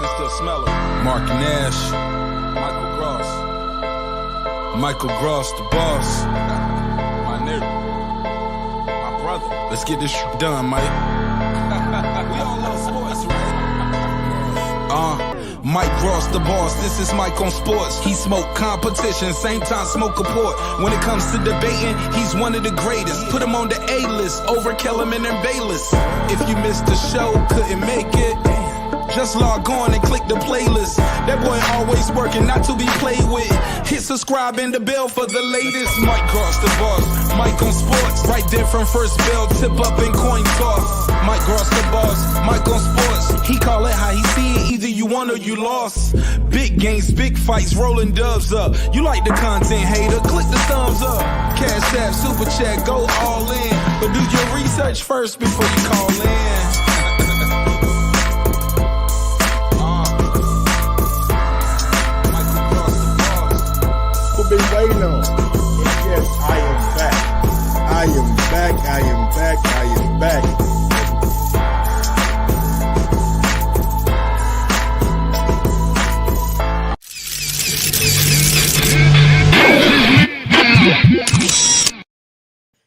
can still smell it. Mark Nash, Michael Gross, the boss. My nigga, my brother. Let's get this done, Mike. We all love sports, right? Mike Gross, the boss. This is Mike on sports. He smoke competition, same time smoke a port. When it comes to debating, he's one of the greatest. Put him on the A-list over Kellerman and Bayless. If you missed the show, couldn't make it, just log on and click the playlist. That boy always working, not to be played with. Hit subscribe and the bell for the latest. Mike Gross, the boss. Mike on sports. Right there from first bell, tip up and coin toss. Mike Gross, the boss. Mike on sports. He call it how he see it. Either you won or you lost. Big games, big fights, rolling dubs up. You like the content, hater? Click the thumbs up. Cashapp, super chat, go all in. But do your research first before you call in. Been waiting on. Yes, I am back. I am back. I am back. I am back.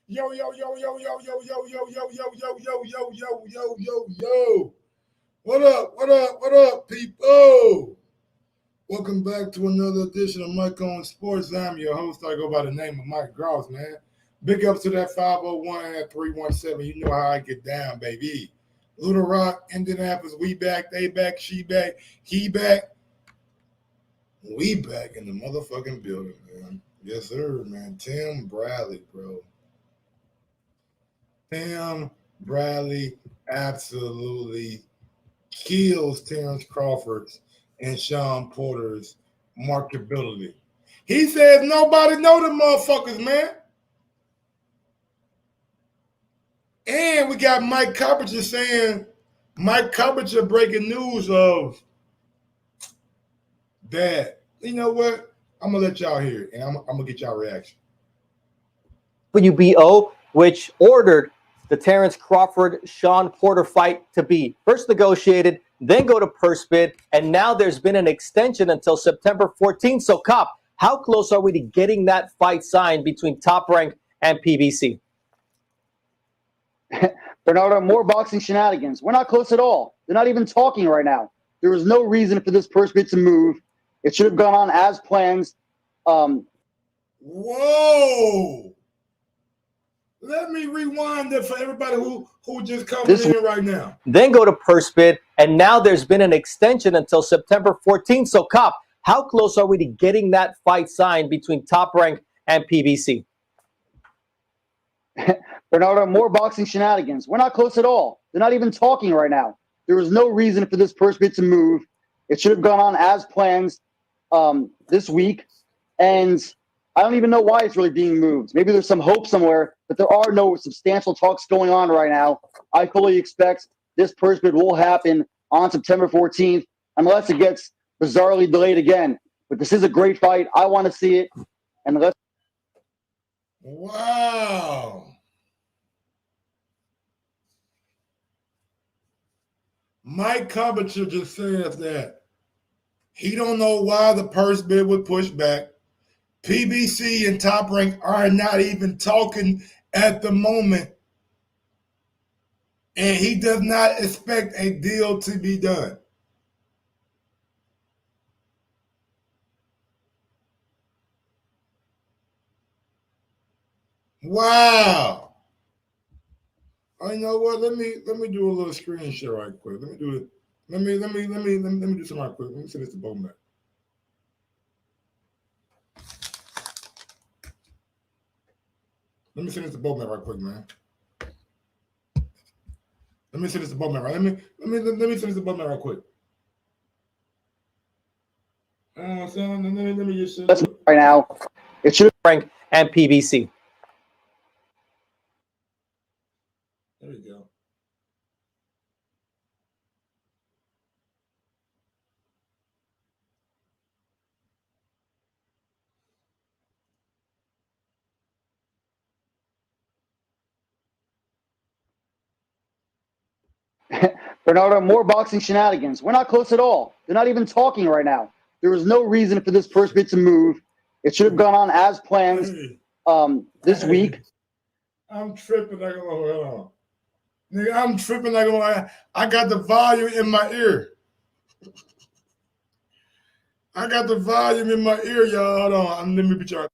Yo, yo, yo, yo, yo, yo, yo, yo, yo, yo, yo, yo, yo, yo, yo, yo, yo. What up? What up? What up, people? Welcome back to another edition of Mike on Sports. I'm your host. I go by the name of Mike Gross, man. Big ups to that 501 and that 317. You know how I get down, baby. Little Rock, Indianapolis, we back, they back, she back, he back. We back in the motherfucking building, man. Yes, sir, man. Tim Bradley, bro. Tim Bradley absolutely kills Terrence Crawford's and Sean Porter's marketability. He says nobody know them motherfuckers, man. And we got Mike Carpenter saying, Mike Carpenter breaking news of that. You know what? I'm going to let y'all hear it, and I'm going to get y'all reaction. WBO, which ordered the Terrence Crawford-Sean Porter fight to be first negotiated, then go to purse bid, and now there's been an extension until September 14th. So, Cop, how close are we to getting that fight signed between Top Rank and PBC? Bernardo, more boxing shenanigans. We're not close at all. They're not even talking right now. There was no reason for this purse bid to move. It should have gone on as planned. Whoa! Let me rewind that for everybody who just coming in right now. Then go to purse bid, and now there's been an extension until September 14th. So, Cop, how close are we to getting that fight signed between Top Rank and PBC? Bernardo, more boxing shenanigans. We're not close at all. They're not even talking right now. There was no reason for this purse bid to move. It should have gone on as planned this week, and I don't even know why it's really being moved. Maybe there's some hope somewhere, but there are no substantial talks going on right now. I fully expect this purse bid will happen on September 14th, unless it gets bizarrely delayed again. But this is a great fight. I want to see it. And let's. Wow. Mike Carpenter just says that he don't know why the purse bid was pushed back. PBC and Top Rank are not even talking at the moment. And he does not expect a deal to be done. Wow. Oh, you know what? Let me do a little screen share right quick. Let me do it. Let me do something right quick. Let me send this to Bowman. Let me send this to Bowman right quick, man. Let me send this to Bowman right. Let me send this to Bowman right quick. So let me just right now. It should Rank and PBC. There we go. Bernardo, more boxing shenanigans. We're not close at all. They're not even talking right now. There was no reason for this purse bid to move. It should have gone on as planned this week. I'm tripping like a hold on. Nigga, I'm tripping like a lie. I got the volume in my ear. I got the volume in my ear, y'all. Hold on. Let me be trying.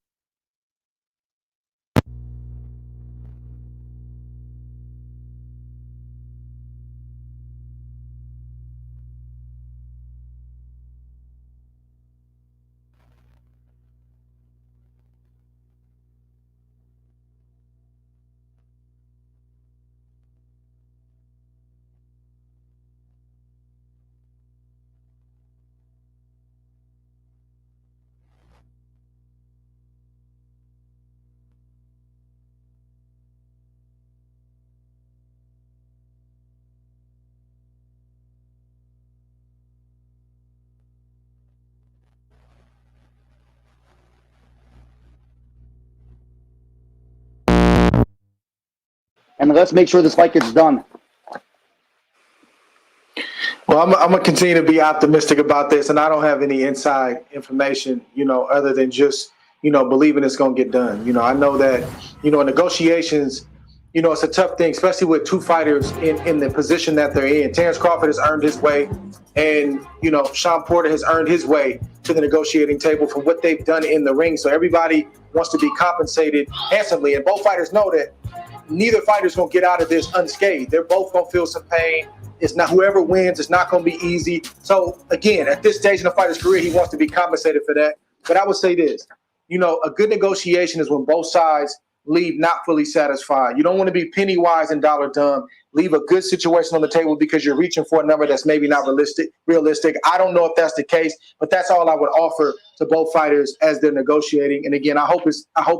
And let's make sure this fight gets done. Well, I'm going to continue to be optimistic about this, and I don't have any inside information, other than just, believing it's going to get done. I know that, negotiations, it's a tough thing, especially with two fighters in the position that they're in. Terrence Crawford has earned his way, and, Sean Porter has earned his way to the negotiating table for what they've done in the ring. So everybody wants to be compensated handsomely, and both fighters know that neither fighter's going to get out of this unscathed. They're both going to feel some pain. It's not whoever wins. It's not going to be easy. So again, at this stage in the fighter's career, he wants to be compensated for that. But I would say this, a good negotiation is when both sides leave not fully satisfied. You don't want to be penny wise and dollar dumb. Leave a good situation on the table because you're reaching for a number that's maybe not realistic. I don't know if that's the case, but that's all I would offer to both fighters as they're negotiating. And again, I hope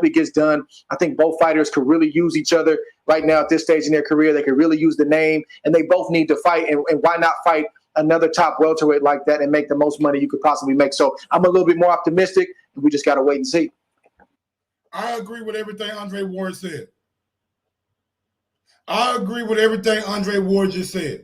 it gets done. I think both fighters could really use each other right now at this stage in their career. They could really use the name, and they both need to fight. And why not fight another top welterweight like that and make the most money you could possibly make? So I'm a little bit more optimistic, and we just got to wait and see. I agree with everything Andre Ward said. I agree with everything Andre Ward just said.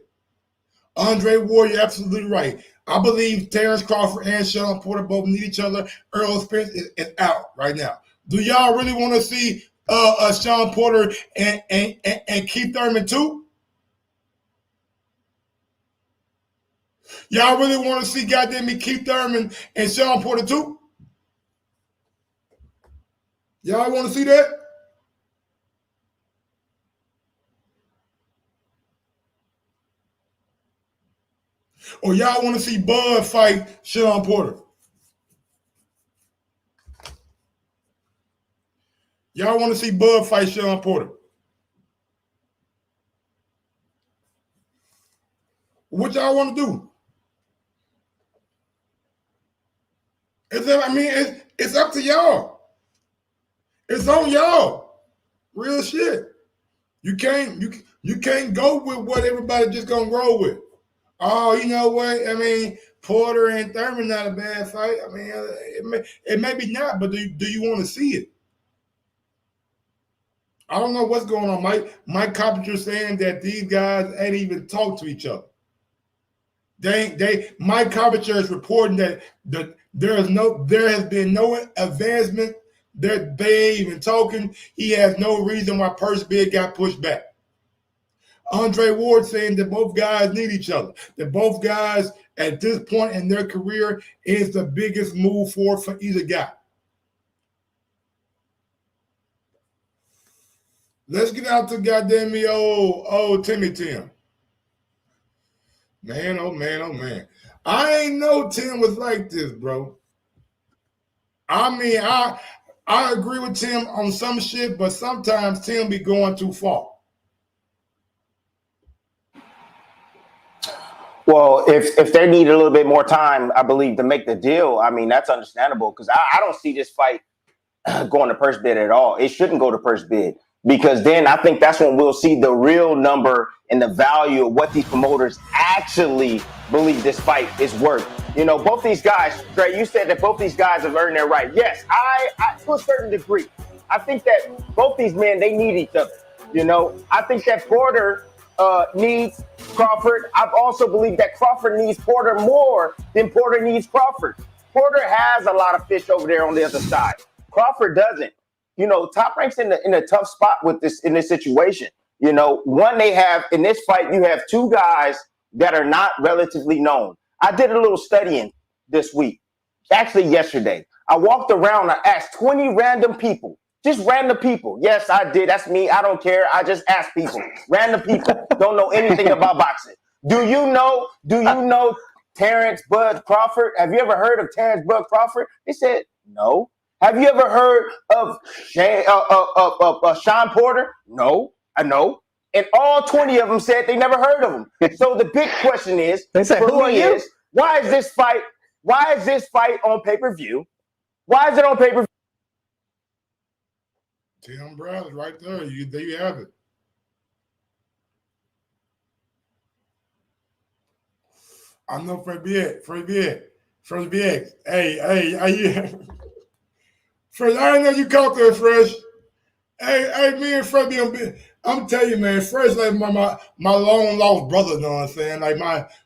Andre Ward, you're absolutely right. I believe Terrence Crawford and Sean Porter both need each other. Earl Spence is out right now. Do y'all really want to see Sean Porter and Keith Thurman too? Y'all really want to see goddamn me Keith Thurman and Sean Porter too? Y'all want to see that? Or y'all want to see Bud fight Sean Porter? Y'all want to see Bud fight Sean Porter? What y'all want to do? It's up to y'all. It's on y'all. Real shit. You can't go with what everybody just gonna roll with. Oh, you know what? Porter and Thurman not a bad fight. It may be not, but do you want to see it? I don't know what's going on. Mike Carpenter saying that these guys ain't even talked to each other. Mike Carpenter is reporting that there has been no advancement. That they ain't even talking. He has no reason why purse bid got pushed back. Andre Ward saying that both guys need each other. That both guys at this point in their career is the biggest move forward for either guy. Let's get out to goddamn me old Timmy Tim. Man, oh man, oh man. I ain't know Tim was like this, bro. I agree with Tim on some shit, but sometimes Tim be going too far. Well, if they need a little bit more time, I believe, to make the deal, that's understandable, because I don't see this fight going to purse bid at all. It shouldn't go to purse bid, because then I think that's when we'll see the real number and the value of what these promoters actually believe this fight is worth. Both these guys, Trey, you said that both these guys have earned their right. Yes, I to a certain degree. I think that both these men, they need each other. I think that Porter needs Crawford. I've also believed that Crawford needs Porter more than Porter needs Crawford. Porter has a lot of fish over there on the other side. Crawford doesn't. Top Rank's in a tough spot with this in this situation. One, they have in this fight, you have two guys that are not relatively known. I did a little studying this week, actually yesterday. I walked around, I asked 20 random people, just random people. Yes, I did. That's me. I don't care. I just asked people, random people, don't know anything about boxing. Do you know Terrence Bud Crawford? Have you ever heard of Terrence Bud Crawford? They said, no. Have you ever heard of Sean Porter? No, I know. And all 20 of them said they never heard of him. So the big question is, They said, for who are me you? is, why is this fight on pay-per-view? Why is it on pay-per-view? Tim Bradley right there. There you have it. I know Fred BX. Hey, Fresh, I didn't know you caught that, Fresh. Hey, me and Fresh I'm telling you, man, Fresh like my long lost brother, you know what I'm saying? Like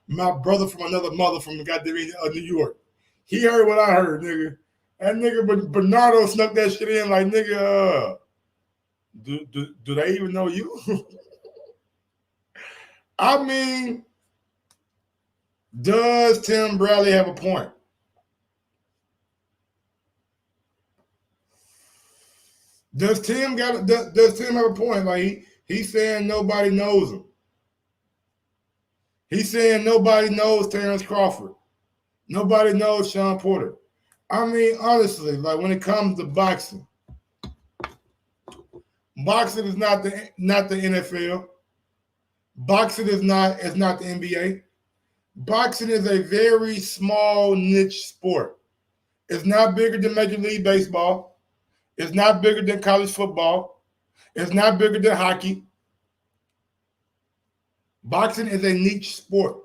my brother from another mother from goddamn New York. He heard what I heard, nigga. That nigga Bernardo snuck that shit in like, nigga, do they even know you? I mean, does Tim Bradley have a point? Does Tim have a point? Like he's saying nobody knows him. He's saying nobody knows Terrence Crawford. Nobody knows Sean Porter. I mean, honestly, like when it comes to boxing is not the NFL. Boxing is not the NBA. Boxing is a very small niche sport. It's not bigger than Major League Baseball. It's not bigger than college football. It's not bigger than hockey. Boxing is a niche sport.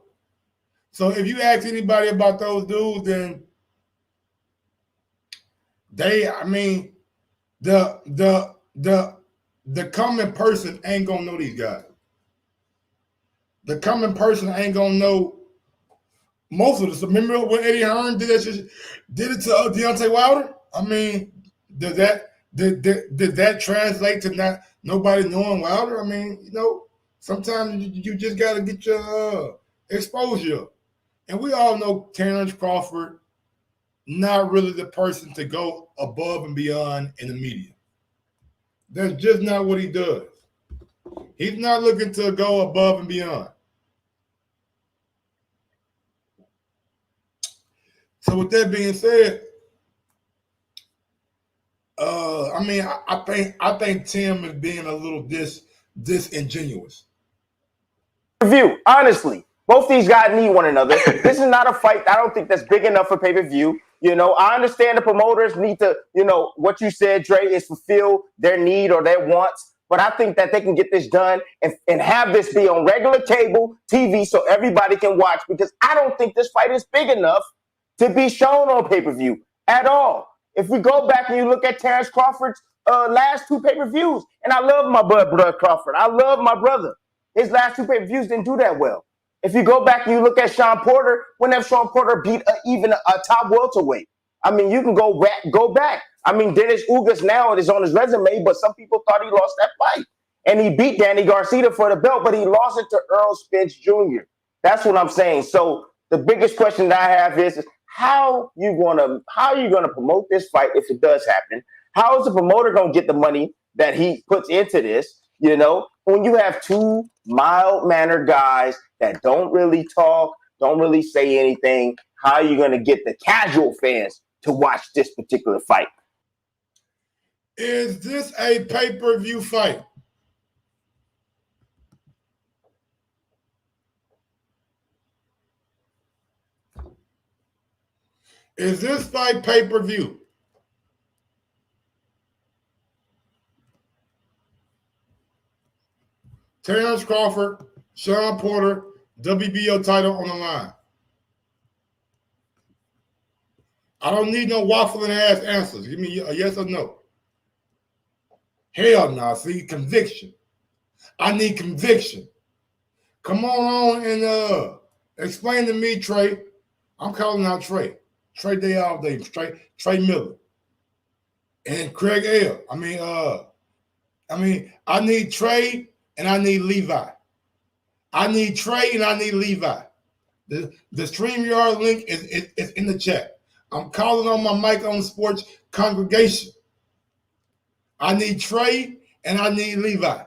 So if you ask anybody about those dudes, then the common person ain't gonna know these guys. The common person ain't gonna know most of this. Remember when Eddie Hearn did it to Deontay Wilder? I mean, did that translate to not nobody knowing Wilder? I mean, sometimes you just gotta get your exposure. And we all know Terrence Crawford, not really the person to go above and beyond in the media. That's just not what he does. He's not looking to go above and beyond. So with that being said, I think Tim is being a little disingenuous. Review, honestly, both these guys need one another. This is not a fight. I don't think that's big enough for pay-per-view. I understand the promoters need to, what you said, Dre, is fulfill their need or their wants. But I think that they can get this done and have this be on regular cable TV so everybody can watch, because I don't think this fight is big enough to be shown on pay-per-view at all. If we go back and you look at Terrence Crawford's last two pay-per-views, and I love my blood Crawford. I love my brother. His last two pay-per-views didn't do that well. If you go back and you look at Sean Porter, whenever Sean Porter beat even a top welterweight, I mean, you can go back. I mean, Dennis Ugas now is on his resume, but some people thought he lost that fight. And he beat Danny Garcia for the belt, but he lost it to Earl Spence Jr. That's what I'm saying. So the biggest question that I have is how you gonna promote this fight if it does happen? How is the promoter gonna get the money that he puts into this? When you have two mild-mannered guys that don't really talk, don't really say anything, how are you gonna get the casual fans to watch this particular fight? Is this a pay-per-view fight? Is this fight pay-per-view? Terrence Crawford, Sean Porter, WBO title on the line. I don't need no waffling ass answers. Give me a yes or no. Hell no. See, conviction. I need conviction. Come on and explain to me, Trey. I'm calling out Trey. Trey Day all day. Trey Miller. And Craig L. I need Trey and I need Levi. I need Trey and I need Levi. The StreamYard link is in the chat. I'm calling on my Mike on Sports congregation. I need Trey and I need Levi.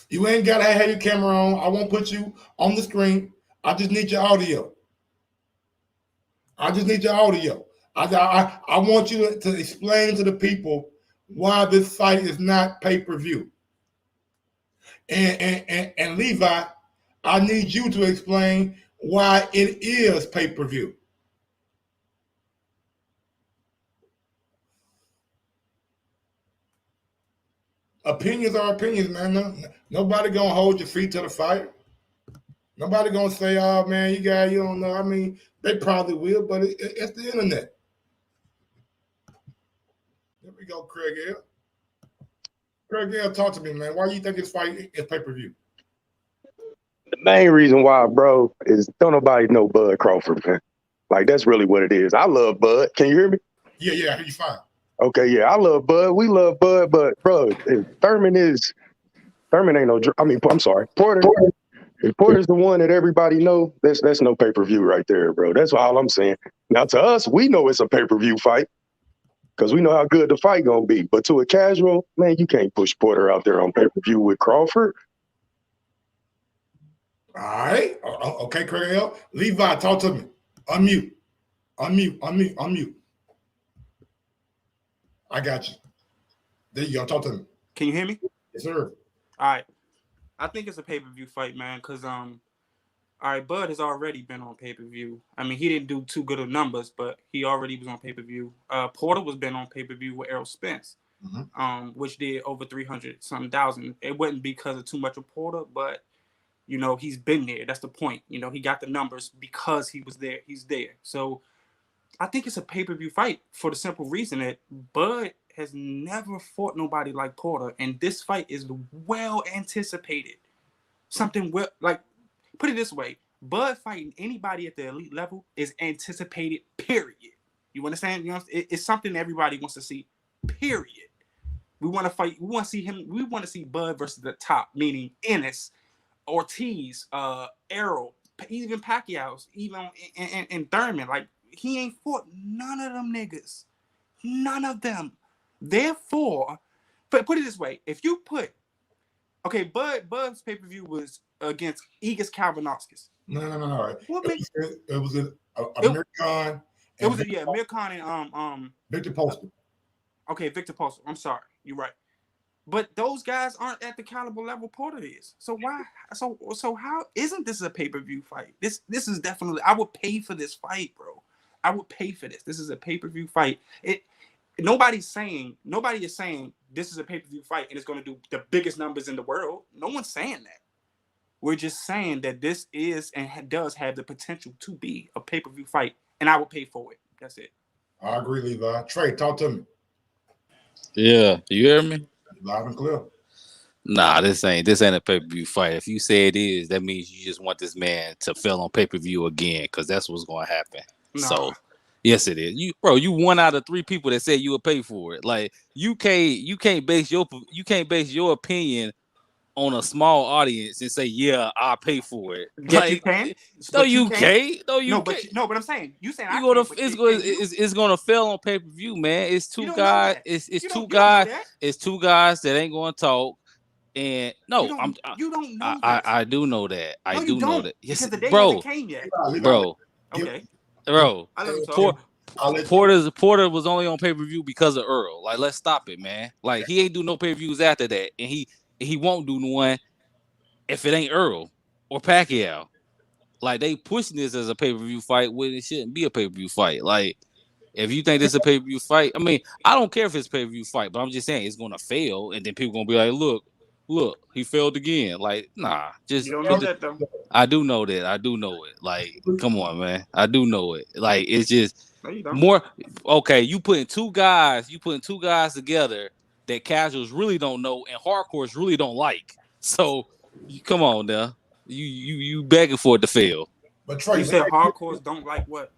You ain't got to have your camera on. I won't put you on the screen. I just need your audio. I want you to explain to the people why this fight is not pay-per-view. And Levi, I need you to explain why it is pay-per-view. Opinions are opinions, man. Nobody gonna hold your feet to the fire. Nobody gonna say, "Oh man, you don't know." I mean, they probably will, but it's the internet. There we go, Craig L. Craig L, talk to me, man. Why do you think this fight is pay-per-view? The main reason why, bro, is don't nobody know Bud Crawford, man. Like, that's really what it is. I love Bud. Can you hear me? Yeah, I hear you fine. Okay, yeah, I love Bud. We love Bud, but bro, if Thurman ain't no. I'm sorry, Porter. If Porter's the one that everybody know, that's no pay-per-view right there, bro. That's all I'm saying. Now, to us, we know it's a pay-per-view fight because we know how good the fight gonna be. But to a casual, man, you can't push Porter out there on pay-per-view with Crawford. All right. Okay, Craig L. Levi, talk to me. Unmute. I got you. There you go. Talk to me. Can you hear me? Yes, sir. All right. I think it's a pay-per-view fight, man, because all right, Bud has already been on pay-per-view. I mean, he didn't do too good of numbers, but he already was on pay-per-view. Porter was been on pay-per-view with Errol Spence, which did over 300,000. It wasn't because of too much of Porter, but you know, he's been there. That's the point. You know, he got the numbers because he was there. He's there. So I think it's a pay-per-view fight for the simple reason that Bud has never fought nobody like Porter, and this fight is well anticipated. Something well, like, put it this way: Bud fighting anybody at the elite level is anticipated. Period. You understand? You know, it's something everybody wants to see. Period. We want to fight. We want to see him. We want to see Bud versus the top, meaning Ennis, Ortiz, Errol, even Pacquiao, even and Thurman. Like, he ain't fought none of them niggas. None of them. Therefore, but put it this way: if you put, Bud's pay-per-view was against Igis Kalvinauskas. No. What makes it was Amir Khan. It was Amir Khan and Victor Postma. Okay, Victor Postma. I'm sorry, you're right. But those guys aren't at the caliber level Porter is. So why? So how isn't this a pay-per-view fight? This is definitely. I would pay for this fight, bro. I would pay for this. This is a pay-per-view fight. Nobody is saying this is a pay-per-view fight and it's going to do the biggest numbers in the world. No one's saying that. We're just saying that this is and does have the potential to be a pay-per-view fight, and I would pay for it. That's it. I agree, Levi. Trey, talk to me. Yeah, you hear me? Loud and clear. Nah, this ain't a pay-per-view fight. If you say it is, that means you just want this man to fail on pay-per-view again, because that's what's going to happen. Nah. So, yes, it is. You one out of three people that said you would pay for it. Like, you can't base your opinion on a small audience and say, yeah, I'll pay for it. Yes, like, you can. No, you can't. But I'm saying it's gonna fail on pay-per-view, man. It's two guys. It's two guys that ain't gonna talk. And no, you don't know. I do know that. I do know that. Yes, the day hasn't came yet. Bro. Okay. Bro. Porter was only on pay-per-view because of Earl. Like, let's stop it, man. Like, he ain't do no pay-per-views after that, and he won't do one if it ain't Earl or Pacquiao. Like, they pushing this as a pay-per-view fight when it shouldn't be a pay-per-view fight. Like, if you think this is a pay-per-view fight, I mean, I don't care if it's a pay-per-view fight, but I'm just saying it's gonna fail, and then people gonna be like, look, he failed again. Like, nah, just you don't know that though. I do know that. I do know it. Like, come on, man. I do know it. Like, it's just no, you don't. more okay. You putting two guys together that casuals really don't know and hardcores really don't like. So come on now. You begging for it to fail. But Trey, You said hardcores don't like what?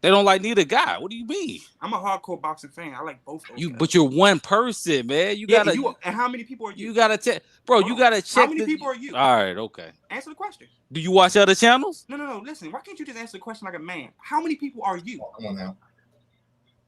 They don't like neither guy. What do you mean? I'm a hardcore boxing fan. I like both those guys. But you're one person, man. You Yeah, gotta. and how many people are you? You gotta check, bro. You gotta check. How many people are you? All right, okay. Answer the question. Do you watch other channels? No. Listen, why can't you just answer the question like a man? How many people are you? Come on now.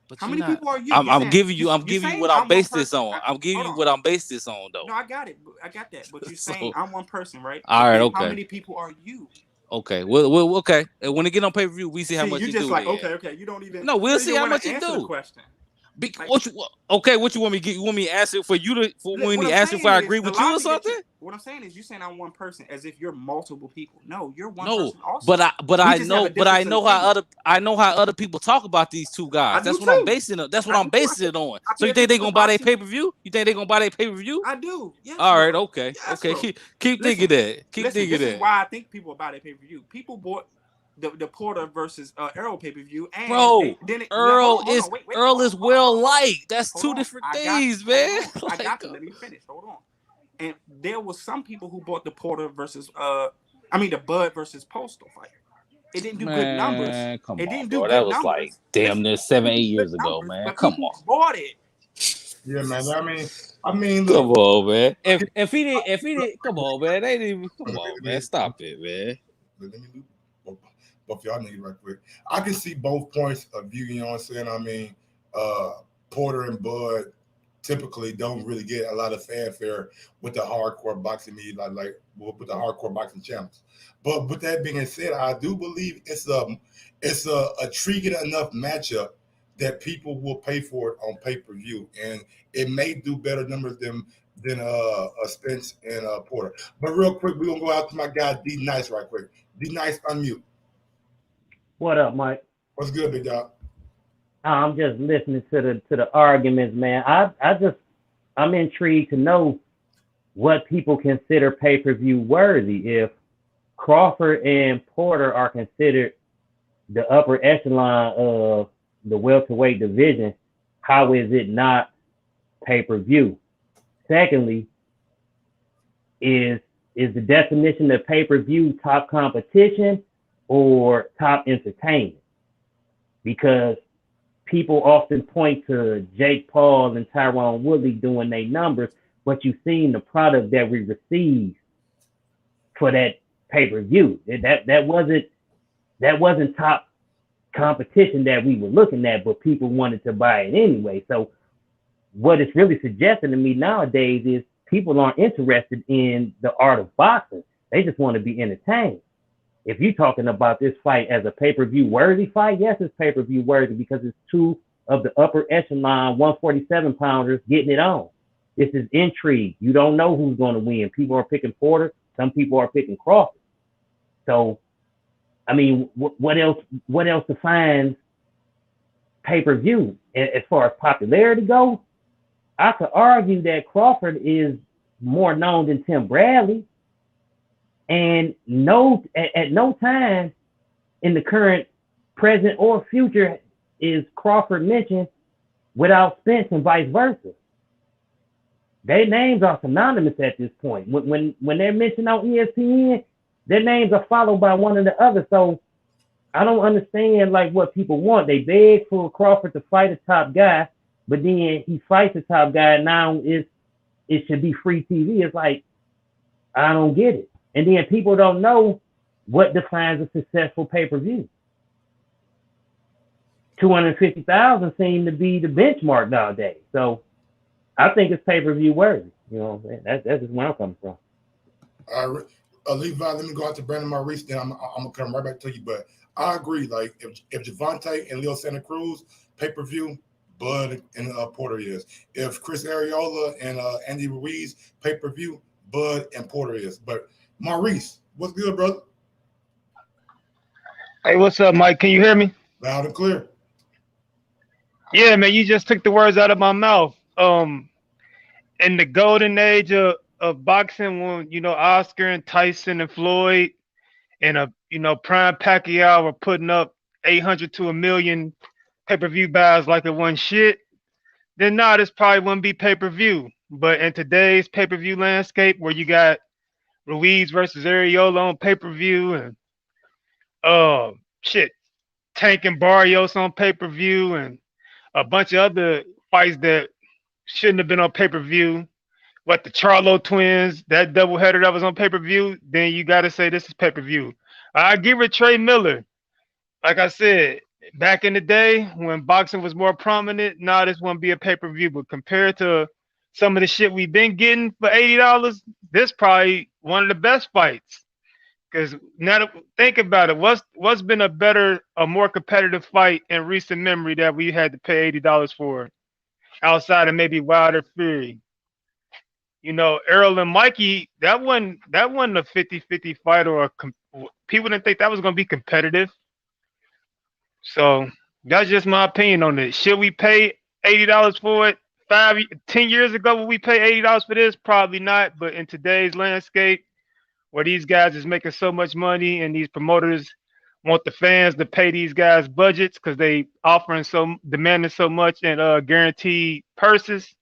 But how many people are you? I'm giving you. I'm giving you what I'm based this on. I'm giving you what I'm based this on, though. No, I got it. I got that. But you're saying I'm one person, right? All right, okay. How many people are you? Okay, well, okay. And when it get on pay-per-view, we see how much you just do. Like, okay. You don't even. No, we'll see how much you do. Question. What you want me to get? You want me to answer for you to when he ask if I agree with you or something? What I'm saying is, you saying I'm one person as if you're multiple people. No, you're one person also. But I know how other people talk about these two guys. That's what I'm basing it. That's what I'm basing it on. So you think they gonna buy their pay-per-view? You think they gonna buy their pay-per-view? I do. Yes, all right. Okay. Yes, okay. Keep thinking that. Keep thinking that. This is why I think people buy their pay-per-view. People bought the Porter versus Earl pay-per-view, and Earl is well liked. That's two different things, man. I got to let me finish. Hold on. And there was some people who bought the Porter versus the Bud versus Postal fight. It didn't do good numbers. Come it on, didn't bro. do that good was numbers. Like damn near 7-8 years ago, man. Come on. Bought it. Yeah, man. I mean, look. Come on, man. If he didn't, come on, man. They didn't even. Come on, man. Stop it, man. Let me do both y'all niggas right quick. I can see both points of view, you know what I'm saying? I mean, Porter and Bud typically don't really get a lot of fanfare with the hardcore boxing media, like with the hardcore boxing channels. But with that being said, I do believe it's a intriguing enough matchup that people will pay for it on pay-per-view, and it may do better numbers than Spence and Porter. But real quick, we're gonna go out to my guy D Nice right quick. D Nice, unmute. What up, Mike? What's good, big dog? I'm just listening to the arguments, man. I'm intrigued to know what people consider pay-per-view worthy. If Crawford and Porter are considered the upper echelon of the welterweight division, how is it not pay-per-view? Secondly, is the definition of pay-per-view top competition or top entertainment? Because people often point to Jake Paul and Tyron Woodley doing their numbers, but you've seen the product that we received for that pay-per-view. That wasn't top competition that we were looking at, but people wanted to buy it anyway. So what it's really suggesting to me nowadays is people aren't interested in the art of boxing. They just want to be entertained. If you're talking about this fight as a pay-per-view worthy fight, yes, it's pay-per-view worthy because it's two of the upper echelon 147 pounders getting it on. This is intrigue. You don't know who's going to win. People are picking Porter. Some people are picking Crawford. So, I mean, what else defines pay-per-view? As far as popularity goes, I could argue that Crawford is more known than Tim Bradley. And at no time in the current, present, or future is Crawford mentioned without Spence and vice versa. Their names are synonymous at this point. When they're mentioned on ESPN, their names are followed by one or the other. So I don't understand like what people want. They beg for Crawford to fight a top guy, but then he fights a top guy. And now it should be free TV. It's like, I don't get it. And then people don't know what defines a successful pay-per-view. 250,000 seem to be the benchmark nowadays. So I think it's pay-per-view worthy. You know, that's just where I'm coming from. All right, Levi, let me go out to Brandon Maurice, then I'm gonna come right back to you. But I agree. Like if Javante and Leo Santa Cruz pay-per-view, Bud and Porter is. If Chris Arreola and Andy Ruiz pay-per-view, Bud and Porter is. But Maurice, what's good, brother? Hey, what's up, Mike? Can you hear me? Loud and clear. Yeah, man, you just took the words out of my mouth. In the golden age of boxing, when Oscar and Tyson and Floyd and Prime Pacquiao were putting up 800 to 1 million pay-per-view buys like it wasn't shit. then nah, this probably wouldn't be pay-per-view. But in today's pay-per-view landscape, where you got Ruiz versus Ariola on pay-per-view, and shit, Tank and Barrios on pay-per-view, and a bunch of other fights that shouldn't have been on pay-per-view. What, the Charlo twins, that doubleheader that was on pay-per-view, then you got to say this is pay-per-view. I give it Trey Miller. Like I said, back in the day when boxing was more prominent, nah, this wouldn't be a pay-per-view. But compared to some of the shit we've been getting for $80, this probably one of the best fights. Because now think about it, what's been a more competitive fight in recent memory that we had to pay $80 for, outside of maybe Wilder Fury? You know, Errol and Mikey, that wasn't a 50-50 fight, or people didn't think that was going to be competitive. So that's just my opinion on it. Should we pay $80 for it? 10 years ago, would we pay $80 for this? Probably not. But in today's landscape, where these guys is making so much money and these promoters want the fans to pay these guys budgets because they demanding so much and guaranteed purses,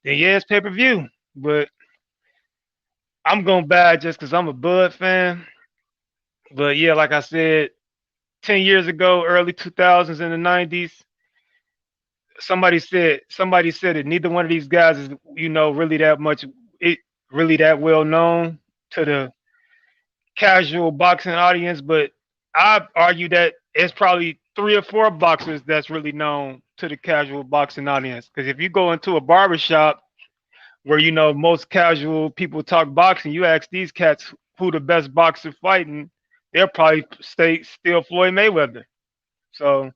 then yeah, it's pay-per-view. But I'm gonna buy it just because I'm a Bud fan. But yeah, like I said, 10 years ago, early 2000s and the 90s, somebody said it. Neither one of these guys is, really that well known to the casual boxing audience. But I argue that it's probably 3 or 4 boxers that's really known to the casual boxing audience. Because if you go into a barbershop where most casual people talk boxing, you ask these cats who the best boxer fighting, they'll probably still Floyd Mayweather. So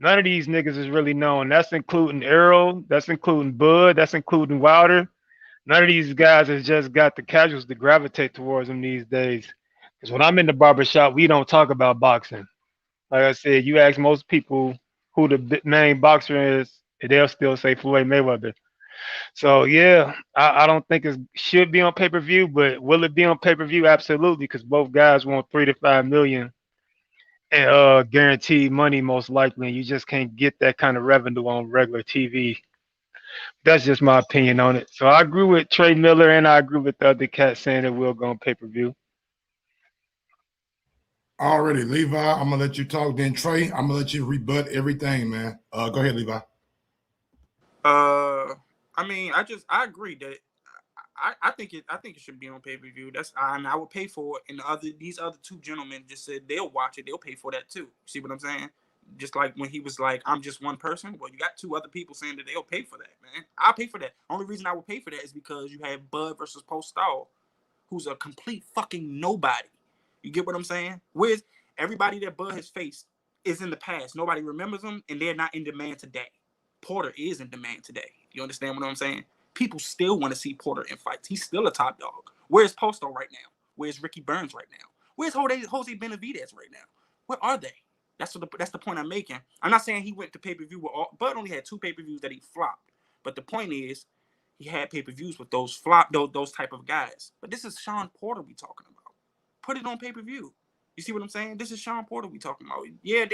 none of these niggas is really known. That's including Errol, that's including Bud, that's including Wilder. None of these guys has just got the casuals to gravitate towards them these days. Because when I'm in the barbershop, we don't talk about boxing. Like I said, you ask most people who the main boxer is, they'll still say Floyd Mayweather. So yeah, I don't think it should be on pay-per-view, but will it be on pay-per-view? Absolutely, because both guys want 3 to 5 million and guaranteed money most likely, and you just can't get that kind of revenue on regular TV. That's just my opinion on it. So I agree with Trey Miller, and I agree with the other cat saying it will go on pay-per-view. Already, Levi, I'm gonna let you talk. Then Trey, I'm gonna let you rebut everything, man. Go ahead, Levi. I agree that I think it should be on pay-per-view. I would pay for it. And these other 2 gentlemen just said they'll watch it. They'll pay for that too. See what I'm saying? Just like when he was like, I'm just one person. Well, you got 2 other people saying that they'll pay for that, man. I'll pay for that. Only reason I would pay for that is because you have Bud versus Postal, who's a complete fucking nobody. You get what I'm saying? Whereas everybody that Bud has faced is in the past. Nobody remembers them, and they're not in demand today. Porter is in demand today. You understand what I'm saying? People still want to see Porter in fights. He's still a top dog. Where's Postal right now? Where's Ricky Burns right now? Where's Jose Benavidez right now? Where are they? That's the point I'm making. I'm not saying he went to pay-per-view with all. Bud only had 2 pay-per-views that he flopped. But the point is, he had pay-per-views with those type of guys. But this is Sean Porter we talking about. Put it on pay-per-view. You see what I'm saying? This is Sean Porter we talking about. Yeah,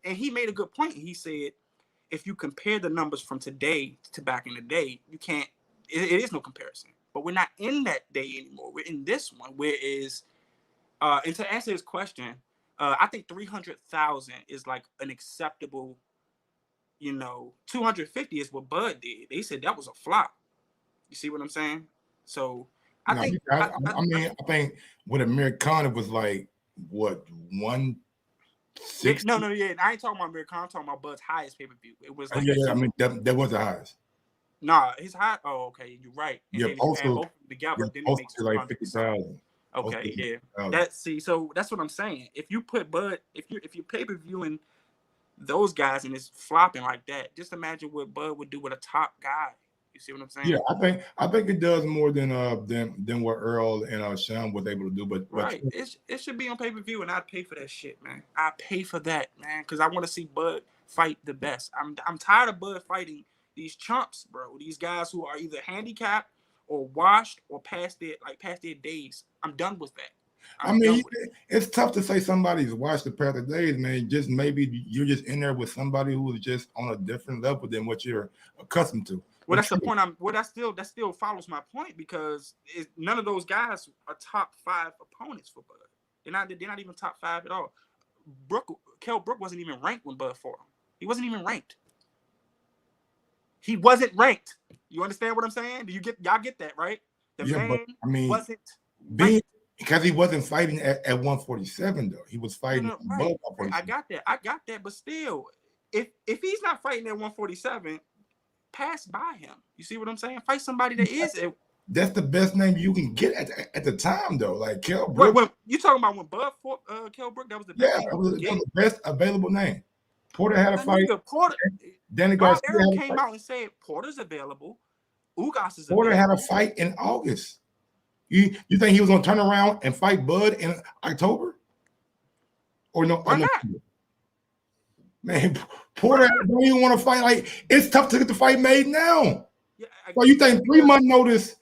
and he made a good point. He said, if you compare the numbers from today to back in the day, you can't. It is no comparison. But we're not in that day anymore. We're in this one. Whereas, and to answer his question, I think 300,000 is like an acceptable. 250 is what Bud did. They said that was a flop. You see what I'm saying? So I think with Amir Khan it was like what 160. No, yeah. I ain't talking about Amir Khan. I'm talking about Bud's highest pay-per-view. It was like that was the highest. Nah, his high. Oh, okay, you're right. And yeah, then both together, then it makes like 50,000. Okay, yeah. So that's what I'm saying. If you put Bud, if you pay-per-viewing those guys and it's flopping like that, just imagine what Bud would do with a top guy. You see what I'm saying? Yeah, I think it does more than what Earl and Sean was able to do. But right, it should be on pay-per-view, and I'd pay for that shit, man. I pay for that, man, because I want to see Bud fight the best. I'm tired of Bud fighting these chumps, bro. These guys who are either handicapped or washed or past their days. I'm done with that. I mean, it's tough to say somebody's watched the past of days, man. Just maybe you're just in there with somebody who is just on a different level than what you're accustomed to. Well, that's the point. That still follows my point because none of those guys are top 5 opponents for Bud. They're not even top 5 at all. Kell Brook wasn't even ranked when Bud fought him. He wasn't even ranked. He wasn't ranked. You understand what I'm saying? Y'all get that, right? Wasn't ranked. Because he wasn't fighting at 147 though. He was fighting above 147. I got that, but still, if he's not fighting at 147, pass by him. You see what I'm saying? Fight somebody that is. That's the best name you can get at the time though. Like Kell Brook. When you talking about when Bud fought Kell Brook, that was the best. Yeah, it was the best available name. Porter had a fight. Danny Garcia came out and said Porter's available. Ugas is available. Porter had a fight in August. You think he was gonna turn around and fight Bud in October? Or no? Why not? Man, Porter don't even want to fight. Like it's tough to get the fight made now. Yeah, so you think 3-month notice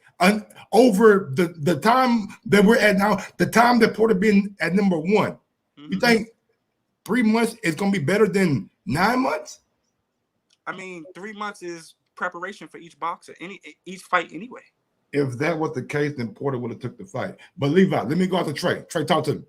over the time that we're at now, the time that Porter been at number 1? Mm-hmm. You think 3 months is gonna be better than 9 months? I mean, 3 months is preparation for each boxer, each fight anyway. If that was the case, then Porter would have took the fight. But Levi, let me go out to Trey. Trey, talk to me.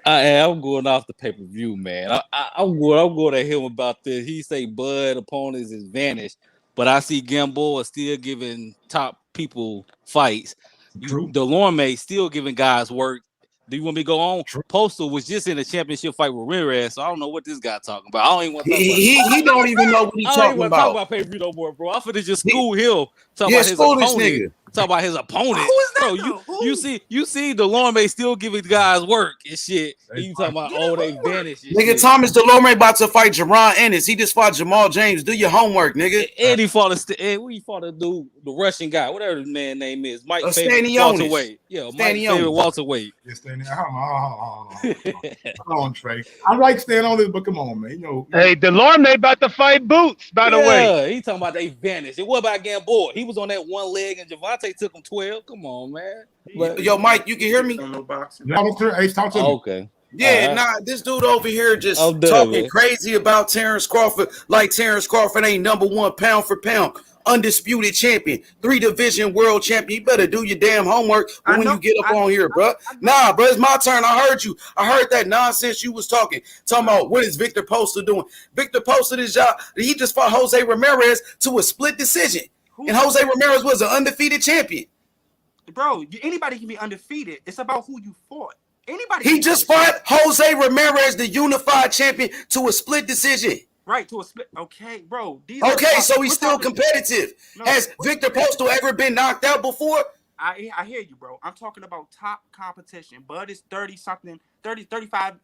I'm going off the pay-per-view, man. I'm going to him about this. He say Bud opponents is vanished, but I see Gamboa still giving top people fights. Delorme still giving guys work. Do you want me to go on? True. Postal was just in a championship fight with Ramirez, so I don't know what this guy talking about. I don't even want to talk about he don't even know what he's talking about. Talk about pay-per-view no more, bro. I'm finna just school him. Talk about his opponent. Talk about his opponent. Who is that? Bro, you see Delorme still giving guys work and shit. And you talking about they vanished. Nigga, shit. Thomas Delorme about to fight Jaron Ennis. He just fought Jamal James. Do your homework, nigga. And he fought a dude, the Russian guy, whatever the man name is. Mike favorite welterweight. Yeah, Mike favorite welterweight. Hold on, Trey. I like staying on this, but come on, man. You know. Hey, Delorme about to fight Boots, by the way. He talking about they vanished. It was about Gamboa. He was on that one leg, and Javante took him 12. Come on, man. But, yo, Mike, you can hear me? Okay. Yeah, this dude over here just talking crazy about Terrence Crawford, like Terrence Crawford ain't number 1 pound for pound. Undisputed champion, 3-division world champion. You better do your damn homework when you get up on here, bro. Nah, bro, it's my turn. I heard you. I heard that nonsense you was talking about what is Victor Poster doing. Victor Poster, his job, he just fought Jose Ramirez to a split decision. And Jose Ramirez was an undefeated champion. Bro, anybody can be undefeated. It's about who you fought. Anybody. He just fought Jose Ramirez, the unified champion, to a split decision. Right, to a split. Okay, bro. So he's still competitive. Has Victor Postal ever been knocked out before? I hear you, bro. I'm talking about top competition. Bud is 30-something, 35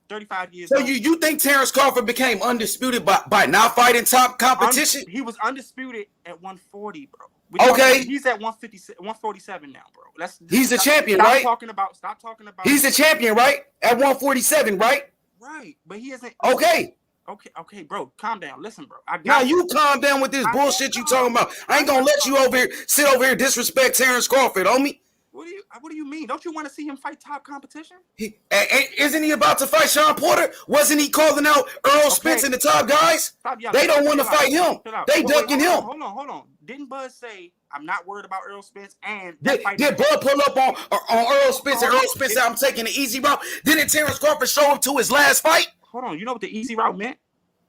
years old. So you think Terrence Crawford became undisputed by not fighting top competition? He was undisputed at 140, bro. He's at 147 now, bro. He's a champion, right? Stop talking about. He's a champion, right? At 147, right? Right, but he isn't. Okay, bro, calm down. Listen, bro. You calm down with this bullshit you talking about. I ain't gonna let you sit over here disrespect Terrence Crawford, homie. What do you mean? Don't you want to see him fight top competition? Isn't he about to fight Sean Porter? Wasn't he calling out Earl Spence and the top guys? They don't want to fight him. They ducking him. Hold on. Didn't Bud say I'm not worried about Earl Spence and did Bud pull up on Earl Spence and Earl Spence said I'm taking the easy route? Didn't Terrence Crawford show up to his last fight? Hold on, you know what the easy route meant?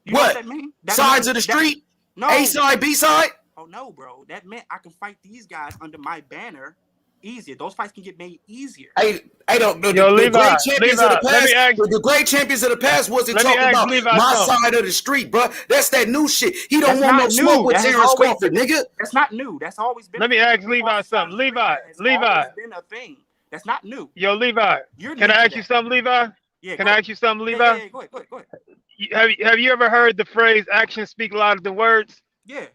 You know what that mean? Sides of the street? No. A side, B side? Oh no, bro. That meant I can fight these guys under my banner easier. Those fights can get made easier. I don't know. The great champions of the past wasn't talking about my side of the street, bro. That's that new shit. He don't want no smoke with Terrence Crawford, nigga. That's not new. That's always been. Let me ask Levi something. Levi. It's been a thing. That's not new. Yo, Levi. Can I ask you something, Levi? Yeah. Can I ask you something, Levi? Yeah, go ahead. Have you ever heard the phrase "actions speak louder than words"? Yeah.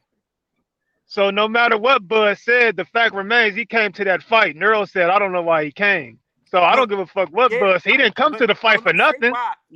So no matter what Bud said, the fact remains he came to that fight. And Earl said, I don't know why he came. So I don't give a fuck what Bud said. He didn't come to the fight for nothing.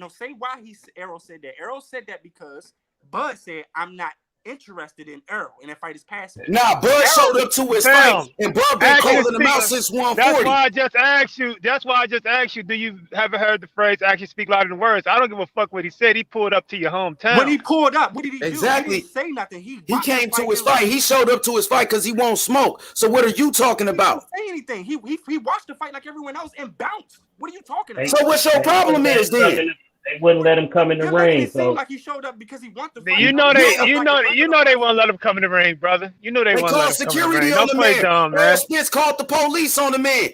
Say why Errol said that. Errol said that because Bud said, I'm not interested in Earl, and that fight is passing. Nah, Bud showed up to his fight, and Bud been calling him out since 140. That's why I just asked you. That's why I just asked you. Do you haven't heard the phrase "actually speak louder than words"? I don't give a fuck what he said. He pulled up to your hometown. When he pulled up, what did he exactly. do? He didn't say nothing. He came to his fight. He showed up to his fight because he won't smoke. So what are you talking about? He didn't say anything. He watched the fight like everyone else and bounced. What are you talking about? So what's your problem is then? They wouldn't let him come in the ring. It seemed like he showed up because he wanted to fight. You know they won't let him come in the ring, brother. You know they won't let him come in the ring. Don't play dumb, man. Earl Spence called the police on the man.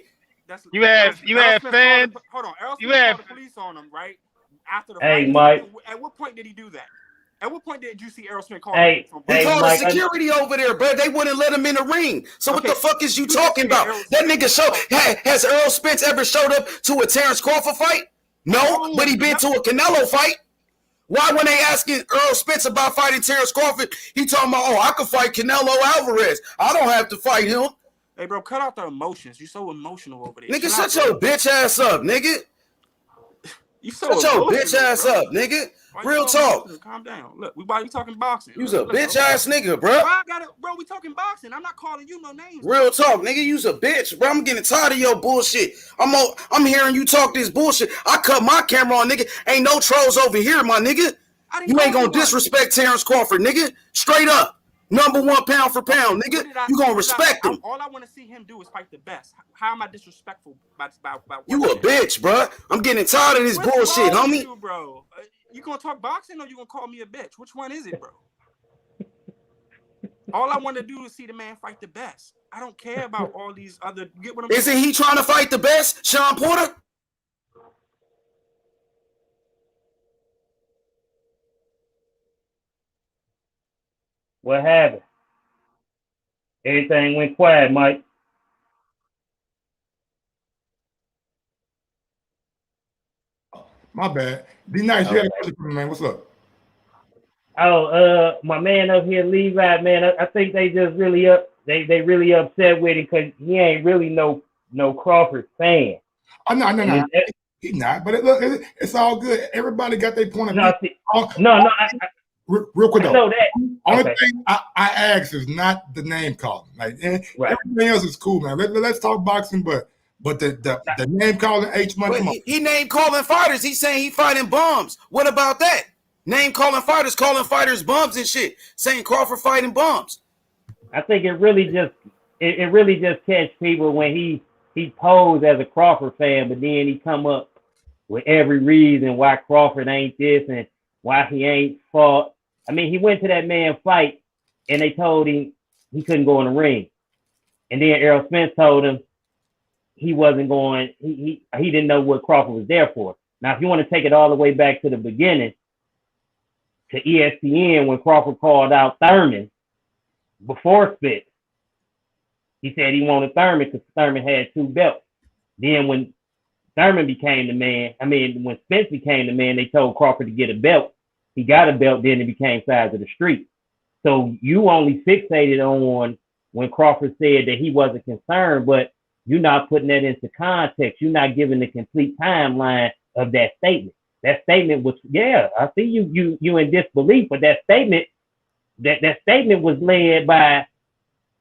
You had fans. Hold on, Earl Spence called the police on him, right? After the fight. Mike. At what point did he do that? At what point did you see Earl Spence call? He called the security over there, but they wouldn't let him in the ring. So what the fuck is you talking about? That nigga has Earl Spence ever showed up to a Terrence Crawford fight? No, but he been to a Canelo fight. Why, when they asking Earl Spence about fighting Terrence Crawford, he talking about, I could fight Canelo Alvarez. I don't have to fight him. Hey, bro, cut out the emotions. You so emotional over there. Nigga, shut your bitch ass up, nigga. You so shut your bitch ass up, nigga. Real talk. Calm down. Look, we talking boxing. You's a bitch ass nigga, bro. Bro, we talking boxing. I'm not calling you no names. Real talk, nigga. You's a bitch, bro. I'm getting tired of your bullshit. I'm hearing you talk this bullshit. I cut my camera on, nigga. Ain't no trolls over here, my nigga. You ain't gonna disrespect Terrence Crawford, nigga. Straight up. #1 pound for pound, nigga. You gonna respect him. All I want to see him do is fight the best. How am I disrespectful by you a bitch, bro. I'm getting tired of this bullshit, homie. You, bro? You gonna talk boxing or you gonna call me a bitch? Which one is it, bro? All I want to do is see the man fight the best. I don't care about all these other. Get what I'm Isn't he trying to fight the best, Sean Porter? What happened? Everything went quiet, Mike. My bad. Be nice. You had a question for me, man. What's up? Oh, my man up here, Levi, man. I think they just really they really upset with him because he ain't really no Crawford fan. Oh, no. He's not. But look, it's all good. Everybody got their point of view. No. Real quick though. I know that. Only thing I ask is not the name calling. Like everything else is cool, man. Let's talk boxing, but the name calling H Money. He name calling fighters. He's saying he fighting bums. What about that? Name calling fighters bums and shit. Saying Crawford fighting bums. I think it really just catch people when he posed as a Crawford fan, but then he come up with every reason why Crawford ain't this and why he ain't fought. I mean, he went to that man fight and they told him he couldn't go in the ring. And then Errol Spence told him he wasn't going, he didn't know what Crawford was there for. Now, if you want to take it all the way back to the beginning, to ESPN, when Crawford called out Thurman before Spence, he said he wanted Thurman because Thurman had 2 belts. Then when Thurman became the man, when Spence became the man, they told Crawford to get a belt. He got a belt, then it became size of the street. So you only fixated on when Crawford said that he wasn't concerned, but you're not putting that into context. You're not giving the complete timeline of that statement. That statement was, I see you in disbelief, but that statement was led by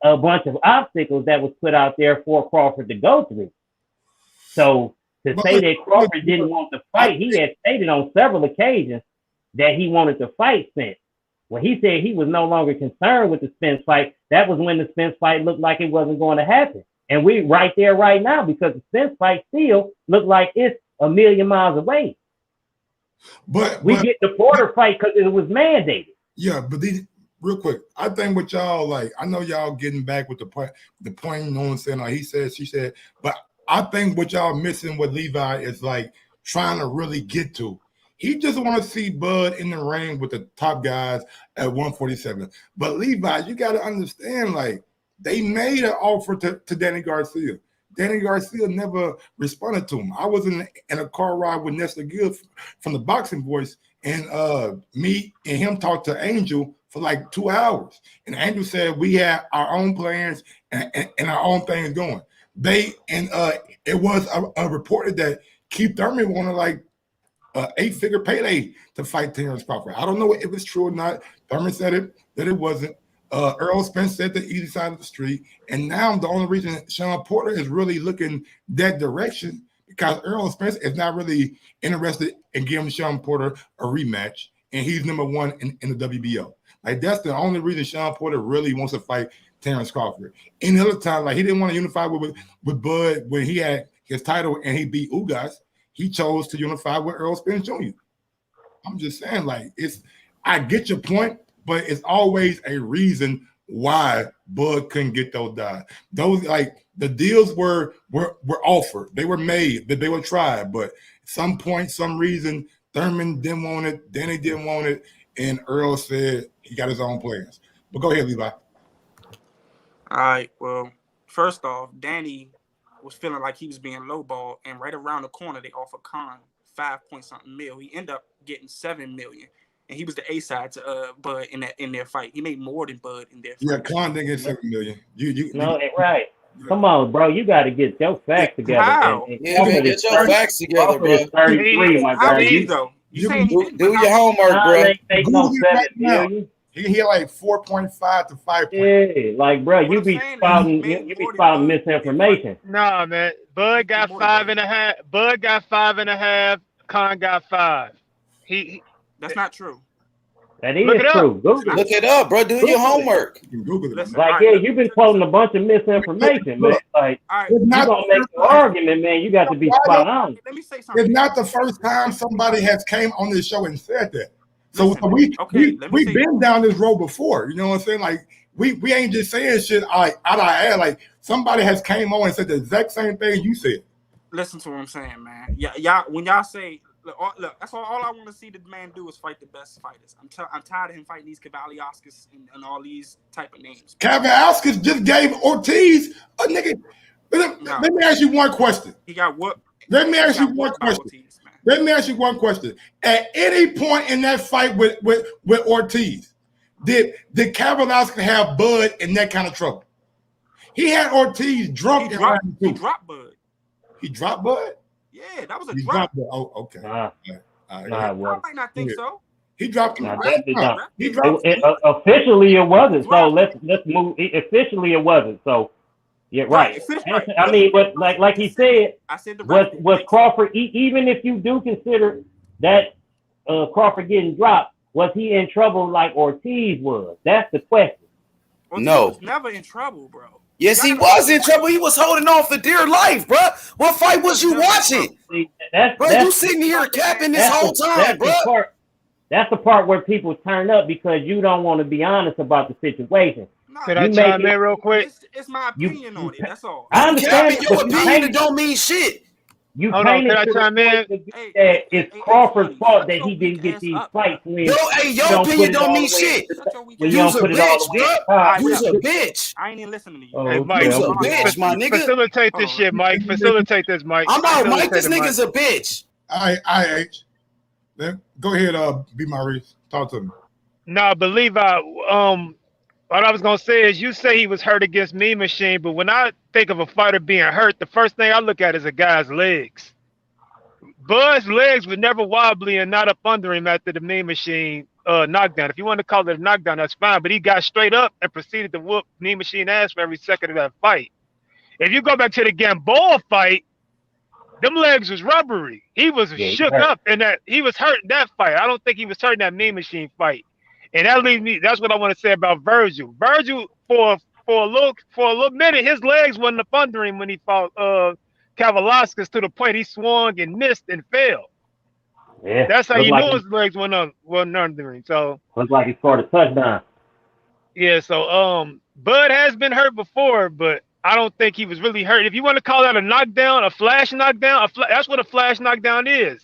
a bunch of obstacles that was put out there for Crawford to go through. So to say that Crawford didn't want to fight, he had stated on several occasions that he wanted to fight Spence. When he said he was no longer concerned with the Spence fight, that was when the Spence fight looked like it wasn't going to happen. And we right there right now because the Spence fight still looked like it's a million miles away. But we get the Porter fight because it was mandated. Yeah, but real quick, I think what y'all like, I know y'all getting back with the point, no one saying, he said, she said, but I think what y'all missing with Levi is like trying to really get to. He just want to see Bud in the ring with the top guys at 147. But Levi, you got to understand, like, they made an offer to Danny Garcia. Danny Garcia never responded to him. I was in a car ride with Nestor Gibbs from the Boxing Voice, and me and him talked to Angel for like 2 hours. And Angel said we had our own plans and our own things going. It was reported that Keith Thurman wanted like 8-figure payday to fight Terrence Crawford. I don't know if it's true or not. Thurman said that it wasn't. Earl Spence said the easy side of the street. And now the only reason Sean Porter is really looking that direction because Earl Spence is not really interested in giving Sean Porter a rematch. And he's number one in the WBO. Like, that's the only reason Sean Porter really wants to fight Terrence Crawford. Any other time, like, he didn't want to unify with Bud when he had his title and he beat Ugas. He chose to unify with Earl Spence Jr. I'm just saying, like, I get your point, but it's always a reason why Bud couldn't get those guys. Those, like, the deals were offered. They were made, that they were tried, but at some point, some reason, Thurman didn't want it, Danny didn't want it, and Earl said he got his own plans. But go ahead, Levi. All right, well, first off, Danny was feeling like he was being lowballed, and right around the corner, they offered Khan 5-point-something mil. He ended up getting $7 million. And he was the A side to Bud in their fight. He made more than Bud in their fight. Yeah, Khan didn't get $7 million. Right. Come on, bro. You got to get your facts together. How? Get your facts together, bro. 33, my How guy. you though? You saying do your homework, bro. Ain't no 7 million. He hit like 4.5 to 5. Yeah, like, bro, you be spouting misinformation. Nah, man. Bud got 5.5. Bud got 5.5. Khan got 5. That's not true. That is true. Look it up, bro. Do your homework. Google it. Like, yeah, you've been quoting a bunch of misinformation, but like, you gonna make an argument, man. You got to be spot on. Let me say something. It's not the first time somebody has came on this show and said that. So we've been down this road before. You know what I'm saying? Like, we ain't just saying shit like out of our ass. Like, somebody has came on and said the exact same thing you said. Listen to what I'm saying, man. Y'all, when y'all say, look, that's all I want to see the man do is fight the best fighters. I'm tired of him fighting these Cavaliauskas and all these type of names. Cavaliauskas just gave Ortiz a nigga. Let me ask you one question. He got what? Let me ask you one question. Ortiz, Let me ask you one question. At any point in that fight with Ortiz, did Kavaliauskas have Bud in that kind of trouble? He had Ortiz drunk. He dropped Bud. He dropped Bud? Yeah, that was a drop. Oh, okay. I might not think so. He dropped him. Officially, it wasn't. So let's move. Officially, it wasn't. So yeah, right. I mean, but like he said, was Crawford? Even if you do consider that Crawford getting dropped, was he in trouble like Ortiz was? That's the question. Ortiz was never in trouble, bro. Yes, he was in trouble. He was holding on for dear life, bro. What fight was you watching? Bro, you sitting here capping this whole time, bro. That's the part where people turn up because you don't want to be honest about the situation. Could I chime in real quick? It's my opinion on it. That's all. I understand. Your opinion don't mean shit. You Hold on, can I chime in? That it's Crawford's fault that he didn't get these fights. Your opinion don't mean shit. You's a bitch, bro. You's a bitch. I ain't even listening to you. Hey, Mike, you's a bitch, my nigga. Facilitate this shit, Mike. Facilitate this, Mike. I'm out, Mike. This nigga's a bitch. IH. Go ahead, be Maurice. Talk to me. Nah, but Levi, what I was gonna say is you say he was hurt against Mean Machine, but when I think of a fighter being hurt, the first thing I look at is a guy's legs. Bud's legs were never wobbly and not up under him after the Mean Machine knockdown. If you want to call it a knockdown, that's fine. But he got straight up and proceeded to whoop Mean Machine ass for every second of that fight. If you go back to the Gamboa fight, them legs was rubbery. He was shook up in that. He was hurt in that fight. I don't think he was hurt in that Mean Machine fight. And that leads me. That's what I want to say about Virgil. Virgil, for a little minute, his legs wasn't up under him when he fought Kavaliauskas to the point he swung and missed and fell. Yeah, that's how you knew his legs wasn't under him. So looks like he scored a touchdown. Yeah. So Bud has been hurt before, but I don't think he was really hurt. If you want to call that a knockdown, a flash knockdown, that's what a flash knockdown is.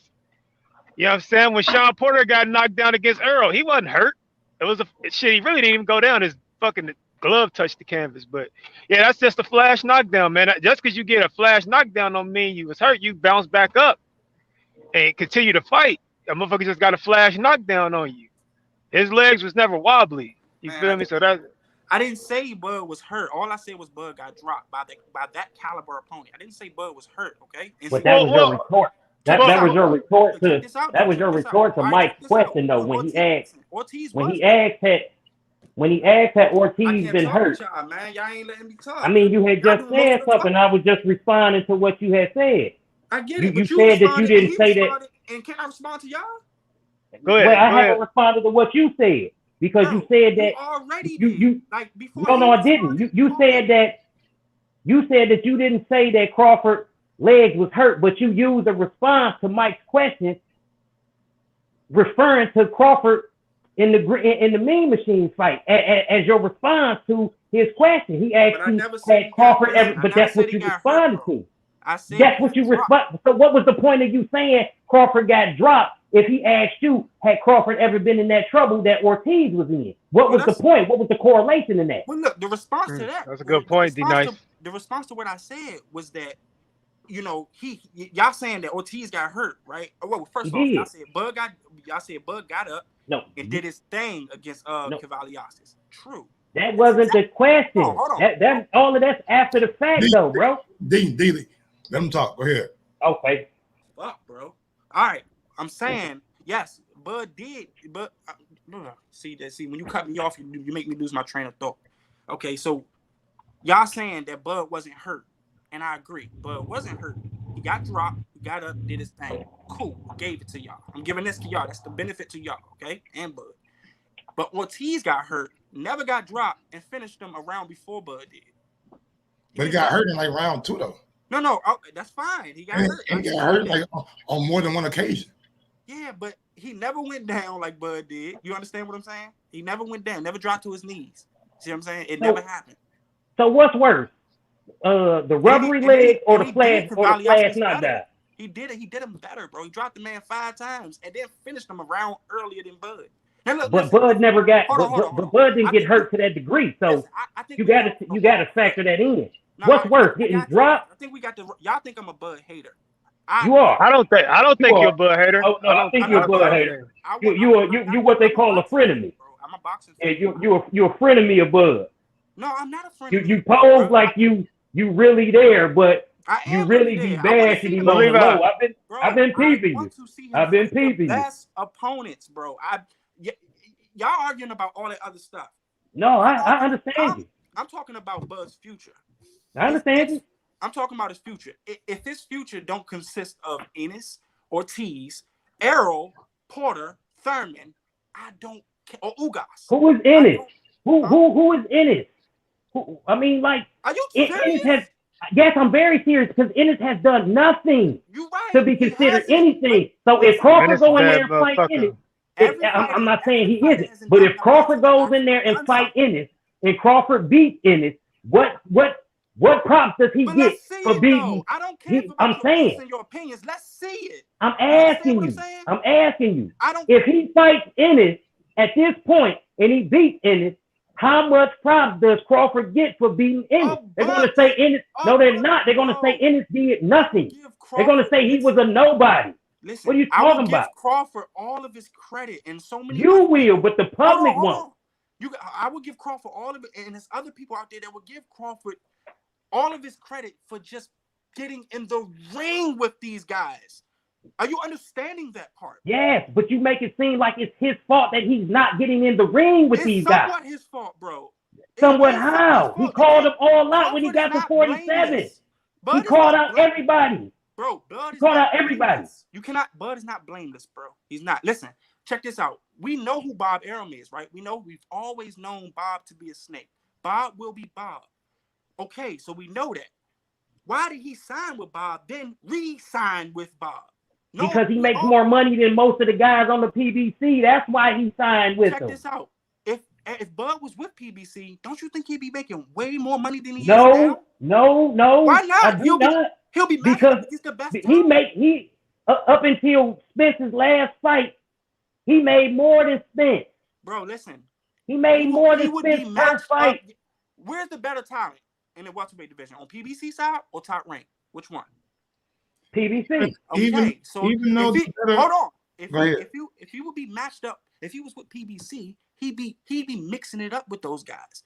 You know what I'm saying? When Sean Porter got knocked down against Earl, he wasn't hurt. It was he really didn't even go down. His fucking glove touched the canvas. But yeah, that's just a flash knockdown, man. Just because you get a flash knockdown don't mean you was hurt. You bounce back up and continue to fight. A motherfucker just got a flash knockdown on you. His legs was never wobbly. You feel me? So that I didn't say Bud was hurt. All I said was Bud got dropped by that caliber opponent. I didn't say Bud was hurt. Okay. But that was your report. That was your retort to Mike's question though when he asked had Ortiz been hurt. Y'all, man. Y'all ain't letting me talk. I mean, you had just said something. I was just responding to what you had said. I get it. You said that you didn't say that. And can I respond to y'all? Go ahead. Well, I haven't responded to what you said because you said that you like before. No, I didn't. You said that you didn't say that Crawford legs was hurt, but you used a response to Mike's question, referring to Crawford in the Mean Machine fight as your response to his question. He asked you had Crawford ever, but that's what you responded to. That's what you responded. So what was the point of you saying Crawford got dropped if he asked you had Crawford ever been in that trouble that Ortiz was in? What was the point? What was the correlation in that? Well, look, the response to that. That's a good point, D-Nice. The response to what I said was that, you know, y'all saying that Ortiz got hurt, right? Well, first off, y'all said Bud got up and did his thing against Cavaliasis. True. That wasn't the question. That all of that's after the fact, though, bro. D, let him talk. Go ahead. Okay. Fuck, bro. All right. I'm saying yes. Bud did, but see when you cut me off, you make me lose my train of thought. Okay, so y'all saying that Bud wasn't hurt, and I agree. Bud wasn't hurt. He got dropped. He got up, did his thing. Cool. Gave it to y'all. I'm giving this to y'all. That's the benefit to y'all. Okay, and Bud. But Ortiz got hurt, never got dropped, and finished them a round before Bud did. But he got hurt in like round 2 though. No, that's fine. He got hurt. He got hurt like on more than one occasion. Yeah, but he never went down like Bud did. You understand what I'm saying? He never went down, never dropped to his knees. See what I'm saying? It never happened. So what's worse, the rubbery leg or the flash knockdown? He did him better, bro. He dropped the man 5 times and then finished him a round earlier than Bud. Now, look, but Bud never got. But Bud didn't get hurt to that degree. So you got to factor that in. What's worse, getting dropped? I think we got the. Y'all think I'm a Bud hater. You are. I don't think you're a Bud hater. Oh, no, I think you're a Bud hater. You what they call a frenemy. I'm a boxing fan. You're a frenemy of Bud. No, I'm not a frenemy. You pose like you really there, but you really be bashing him on the low. I've been peeping you. I've been peeping you. Best opponents, bro. Y'all arguing about all that other stuff. No, I understand you. I'm talking about Bud's future. I understand you. I'm talking about his future. If his future don't consist of Ennis, Ortiz, Errol, Porter, Thurman, I don't care. Or Ugas. Who is Ennis? Who is Ennis? I mean, like, are you serious? Yes, I'm very serious because Ennis has done nothing right. to be considered anything. So if Crawford go in there and fight Ennis, I'm not saying he isn't, but if Crawford goes in there and fight Ennis and Crawford beats Ennis, what props does he get for beating? I don't care. I'm saying. Your opinions. Let's see it. I'm asking you. If he fights Ennis at this point and he beats Ennis, how much props does Crawford get for beating Ennis? They're going to say Ennis. No, they're not. They're going to say Ennis did nothing. They're going to say he was a nobody. Listen, what are you talking about? Give Crawford all of his credit and so many. You will, but the public won't. I would give Crawford all of it, and there's other people out there that would give Crawford all of his credit for just getting in the ring with these guys. Are you understanding that part? Yes, but you make it seem like it's his fault that he's not getting in the ring with these guys. It's somewhat his fault, bro. Somewhat how? He called them all out when he got to 47. He called out everybody. Bro, Bud is called out everybody. Bud is not blameless, bro. He's not. Listen, check this out. We know who Bob Arum is, right? We've always known Bob to be a snake. Bob will be Bob. Okay, so we know that. Why did he sign with Bob, then re-sign with Bob? No, because he makes more money than most of the guys on the PBC. That's why he signed with them. Check this out. If Bud was with PBC, don't you think he'd be making way more money than he is now? No. Why not? I do not. He'll be because he's the best. He up until Spence's last fight, he made more than Spence. Bro, listen. He made more than Spence per fight. Where's the better talent in the welterweight division? On PBC side or Top Rank? Which one? PBC. Okay, so even though hold on. If he would be matched up, if he was with PBC, he'd be mixing it up with those guys.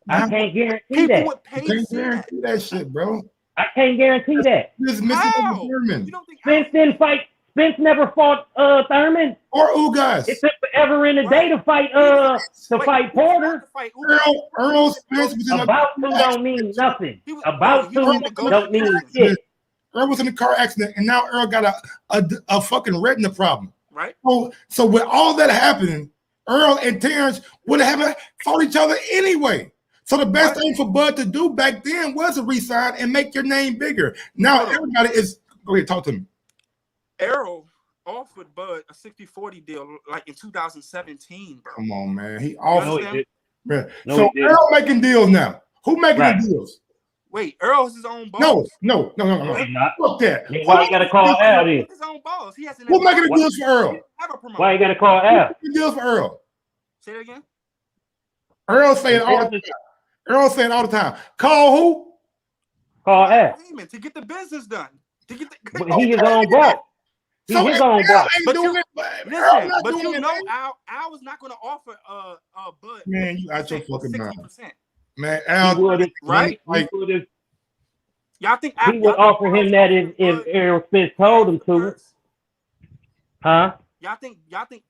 I can't guarantee People that. would pay to see that shit, bro. I can't guarantee that. Just missing How? Thurman. You don't think Spence didn't fight. Spence never fought Thurman. Or Ugas. It took forever in the day to fight Porter. Earl Spence was in About to don't mean nothing. About to don't mean shit. Earl was in a car accident, and now Earl got a fucking retina problem. Right. So with all that happening, Earl and Terrence would have fought each other anyway. So the best thing for Bud to do back then was to resign and make your name bigger. Now everybody is. Go ahead, talk to me. Errol offered Bud a 60-40 deal like in 2017, bro. Come on, man. He offered. No, so Earl making deals now. Who making the deals? Wait, Earl's his own boss. No. Fuck that. Why you gotta call Al then? His own boss. He hasn't. Who's making the deals for Earl? Why you gotta call Al? Who's making the deals for Earl? Say that again. Earl saying all the time. Earl saying all the time. Call who? Call Al. To get the business done. To get He his own boss. He's his own boss. But you know, Al was not going to offer Bud. Man, you out your fucking mind. 60%. Man, Al, right? Y'all think he would offer him that if Errol Spence told him to? Huh? Y'all think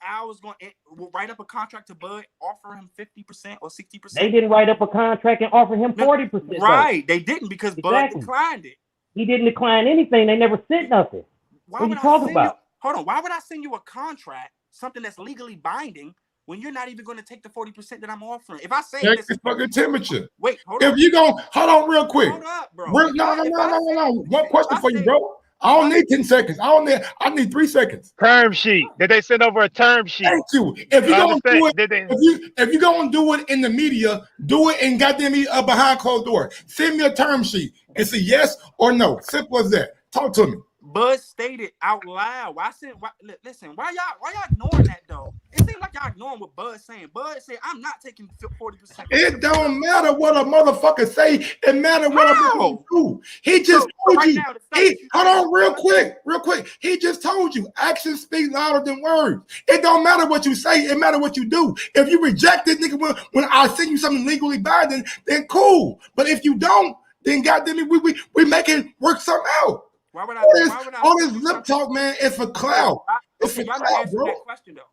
Al was going to write up a contract to Bud, offer him 50% or 60%? They didn't write up a contract and offer him 40%. Right, they didn't because Bud declined it. He didn't decline anything. They never sent nothing. What are you talking about? Hold on. Why would I send you a contract, something that's legally binding, when you're not even going to take the 40% that I'm offering? If I say check the fucking temperature. Wait, hold on. If you hold on real quick. Hold up, bro. No. One question for you, bro. I don't need 10 seconds. I need 3 seconds. Term sheet. Did they send over a term sheet? Thank you. If you're gonna do it, if you're gonna do it in the media, do it in goddamn behind closed door. Send me a term sheet and say yes or no. Simple as that. Talk to me. Bud stated out loud. Listen, why y'all ignoring that though? It seems like y'all ignoring what Bud's saying. Bud said, "I'm not taking 40%." It don't matter what a motherfucker say. It matter what a motherfucker do. He just told you. Hold on, real quick. He just told you. Actions speak louder than words. It don't matter what you say. It matter what you do. If you reject it, nigga, when I send you something legally binding, then cool. But if you don't, then goddamn it, we make it work something out. Why would I? All this lip talk, man, is for clout. It's for y'all clout, not answering bro. that question though.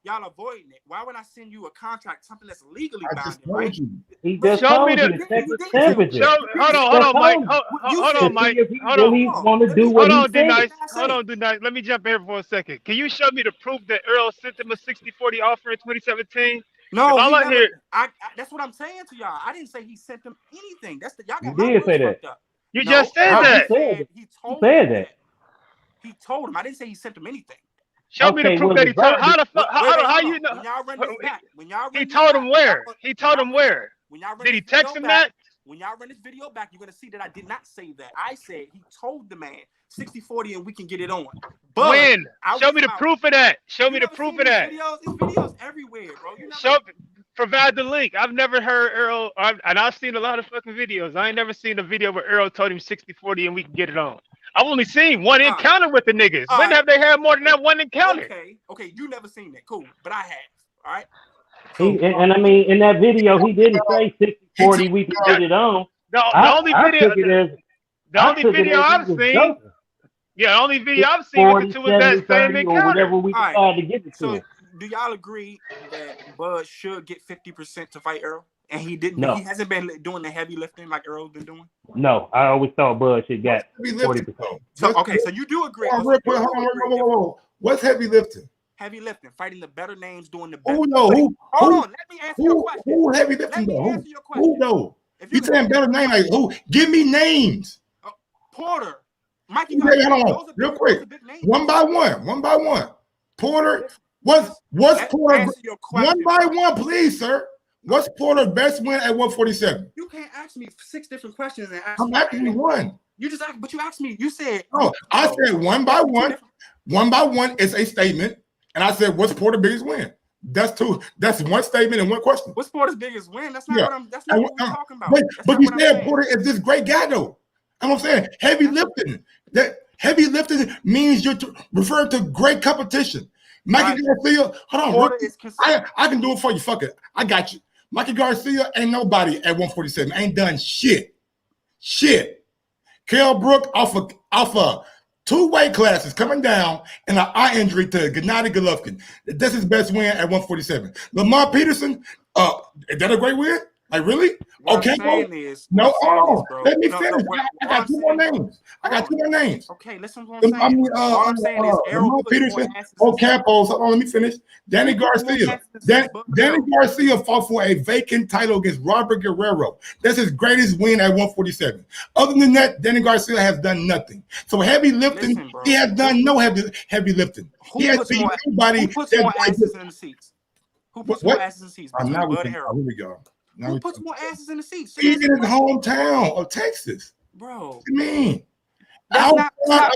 Y'all avoiding it. Why would I send you a contract, something that's legally binding? Right? He just told you to check the temperature. Hold on, Mike. Hold on, Mike. Hold on, D-Nice. Hold on, D-Nice. Let me jump in for a second. Can you show me the proof that Earl sent him a 60-40 offer in 2017? No, that's what I'm saying to y'all. I didn't say he sent them anything. That's y'all got my words fucked up. You just said that. He told him. He told him. I didn't say he sent him anything. Show me the proof that he told. How you know? When y'all run this back, he told him where? He told him where? Did he text him that? When y'all run this video back, you're gonna see that I did not say that. I said he told the man 60-40 and we can get it on. But when? Show me the proof of that. Show me the proof of that. There's videos everywhere, bro. Provide the link. I've never heard Earl, and I've seen a lot of fucking videos. I ain't never seen a video where Earl told him 60-40 and we can get it on. I've only seen one encounter with the niggas. When have they had more than that one encounter? Okay, you never seen that. Cool, but I have. All right. And I mean, in that video, he didn't say 60-40 we can get it on. The only video I've seen. Yeah, the only video I've seen with the two of that same encounter. Whatever we decide to give it to him. Do y'all agree that Bud should get 50% to fight Earl? And he didn't. No. He hasn't been doing the heavy lifting like Earl's been doing. No, I always thought Bud should get 40%. So you do agree? Hold on. What's heavy lifting? Heavy lifting, fighting the better names, doing the better. Hold on, let me answer your question. Who heavy lifting though? Who though? You saying better name like who? Give me names. Porter, Mikey. Hold on, real quick. One by one. Porter. What's Porter? One by one, please, sir. What's Porter's best win at 147? You can't ask me 6 different questions and ask I'm asking you one. You just asked, but you asked me. You said no. I said one by one. One by one is a statement, and I said, "What's Porter's biggest win?" That's two. That's one statement and one question. What's Porter's biggest win? That's not what I'm. That's not what we're talking about. But you said Porter is this great guy, though. I'm saying heavy lifting. That heavy lifting means you're referring to great competition. Mikey Garcia, hold on. I can do it for you. Fuck it. I got you. Mikey Garcia ain't nobody at 147. Ain't done shit. Kell Brook off of 2 weight classes coming down and an eye injury to Gennady Golovkin. That's his best win at 147. Lamar Peterson, is that a great win? Like, really? What Okay, I'm saying is, no, bro. let me No, finish. I got 2 more names. I got 2 more names. Okay, listen to what I'm saying. I mean, all I'm saying is, Errol Lamar puts more Peterson, asses in seats. Campos. Hold on, let me finish. Danny Who puts more Garcia. asses in seats, Bud? Danny Garcia fought for a vacant title against Robert Guerrero. That's his greatest win at 147. Other than that, Danny Garcia has done nothing. So heavy lifting, Listen, bro. he has done no heavy lifting. Who He has puts beat more? nobody. Who puts more asses in the seats? Who puts more asses in the seats between Bud and Errol? Here we go. Who puts more asses in the seats? He's in his hometown of Texas. Bro. What do you mean? Outside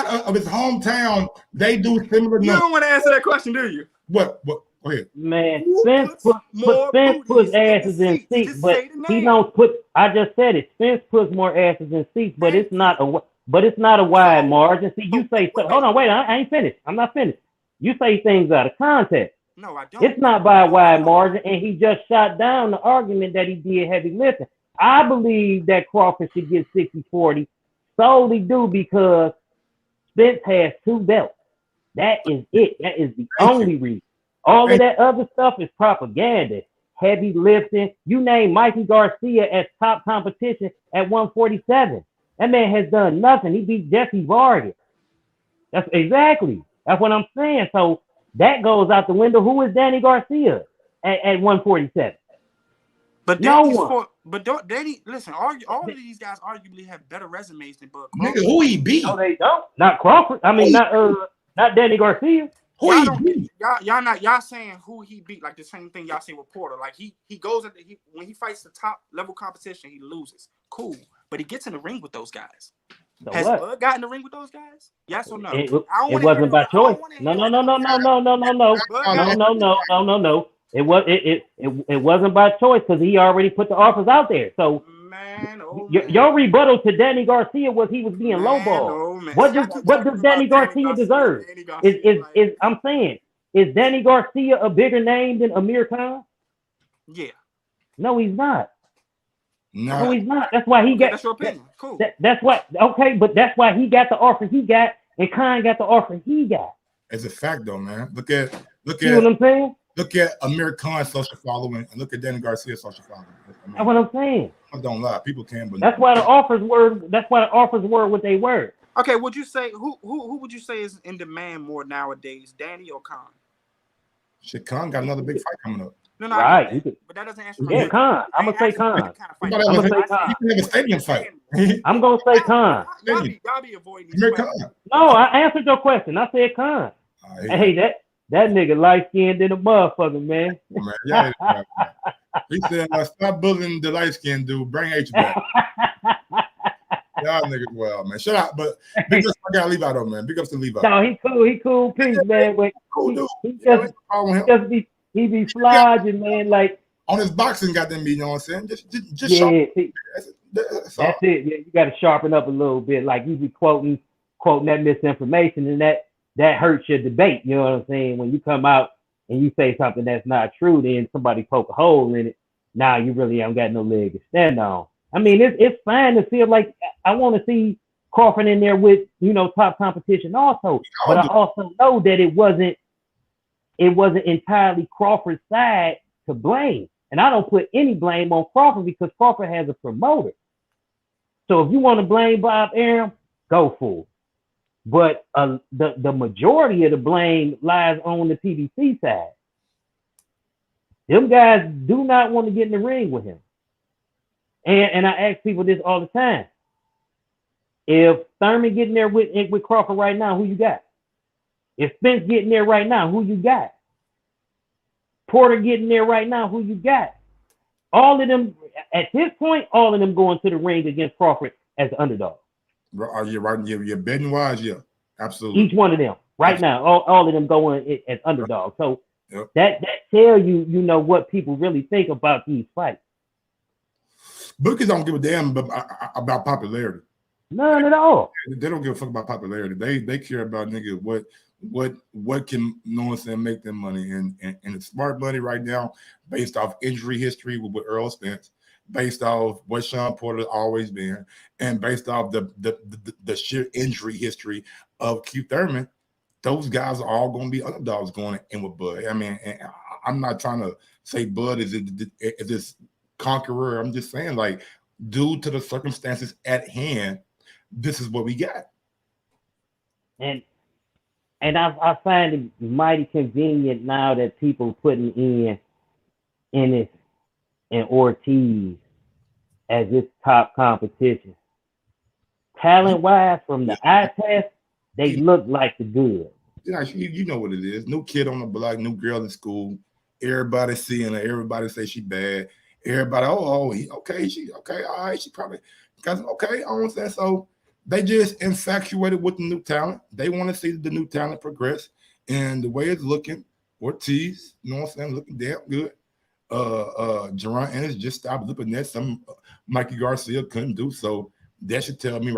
of his hometown, they do similar numbers. You don't want to answer that question, do you? What? Go ahead. Man, Spence puts asses in seats, but he don't put. I just said it. Spence puts more asses in seats, but it's not a wide margin. See, you say so. Hold on, wait. I ain't finished. I'm not finished. You say things out of context. No, I don't. It's not by a wide margin, and he just shot down the argument that he did heavy lifting. I believe that Crawford should get 60-40 solely due because Spence has 2 belts. That is it. That is the only reason. All of that other stuff is propaganda. Heavy lifting. You name Mikey Garcia as top competition at 147. That man has done nothing. He beat Jesse Vargas. That's what I'm saying. So that goes out the window. Who is Danny Garcia at 147? But no one. Danny, listen, all of these guys arguably have better resumes than Bud Crawford. Nigga, who he beat? No, they don't. Not Crawford. I mean, not Danny Garcia. Y'all saying who he beat, like the same thing y'all say with Porter. Like he goes when he fights the top level competition, he loses. Cool. But he gets in the ring with those guys. So Has what? Bud gotten in the ring with those guys? Yes or no? It wasn't by choice. No. It wasn't by choice because he already put the offers out there. So your rebuttal to Danny Garcia was he was being lowballed. What does Danny Garcia deserve? I'm saying, is Danny Garcia a bigger name than Amir Khan? Yeah. No, he's not. No, he's not. That's why he got. That's your opinion. Cool. That's why. Okay, but that's why he got the offer he got, and Khan got the offer he got. It's a fact, though, man. Look at. You know what I'm saying? Look at Amir Khan's social following, and look at Danny Garcia's social following. That's what I'm saying. I don't lie. People can, but that's why the offers were. That's why the offers were what they were. Okay, would you say who would you say is in demand more nowadays, Danny or Khan? Shit, Khan got another big fight coming up. No, right. But that doesn't answer. Yeah, Khan. I'm gonna say Khan. I'm gonna say Khan. You can have a stadium fight. I'm gonna say Khan. Y'all be avoiding these questions. No, I answered your question. I said Khan. Hey, that nigga light skinned in a motherfucker, man. Man, he said, "Stop bullying the light skinned dude. Bring H back." Y'all niggas, well, man. Shut up. But big ups, I gotta leave out though, man. Big ups to leave out. No, he cool. Peace, man. But cool dude. He be flogging, man. Like on his boxing, got them. You know what I'm saying? Just yeah. That's it. Yeah, you got to sharpen up a little bit. Like you be quoting that misinformation, and that hurts your debate. You know what I'm saying? When you come out and you say something that's not true, then somebody poke a hole in it. Now you really haven't got no leg to stand on. I mean, it's fine to feel like I want to see Crawford in there with top competition also, but I also know that it wasn't entirely Crawford's side to blame, and I don't put any blame on Crawford because Crawford has a promoter. So if you want to blame Bob Arum, go for it. But the majority of the blame lies on the PBC side. Them guys do not want to get in the ring with him. And I ask people this all the time. If Thurman getting there with Crawford right now, who you got? If Spence getting there right now, who you got? Porter getting there right now, who you got? All of them, at this point, all of them going to the ring against Crawford as the underdog. Are you right? You're betting wise, yeah. Absolutely. Each one of them right now, all of them going as underdogs. So that tell you, what people really think about these fights. Bookies don't give a damn about popularity. None at all. They don't give a fuck about popularity. They care about nigga what can make them money and it's smart money right now based off injury history with Earl Spence, based off what Sean Porter always been, and based off the sheer injury history of Keith Thurman, those guys are all going to be underdogs going in with Bud. I mean, and I'm not trying to say Bud is this conqueror. I'm just saying, like, due to the circumstances at hand, this is what we got. And I find it mighty convenient now that people putting in Ennis and Ortiz as this top competition. Talent-wise, from the eye test, they look like the good. You know what it is. New kid on the block, new girl in school. Everybody seeing her. Everybody say she bad. Everybody, all right, she probably, okay, I understand. So they just infatuated with the new talent. They want to see the new talent progress. And the way it's looking, Ortiz, you know what I'm saying, looking damn good. Jerron Ennis just stopped looking at some Mikey Garcia couldn't do. So that should tell me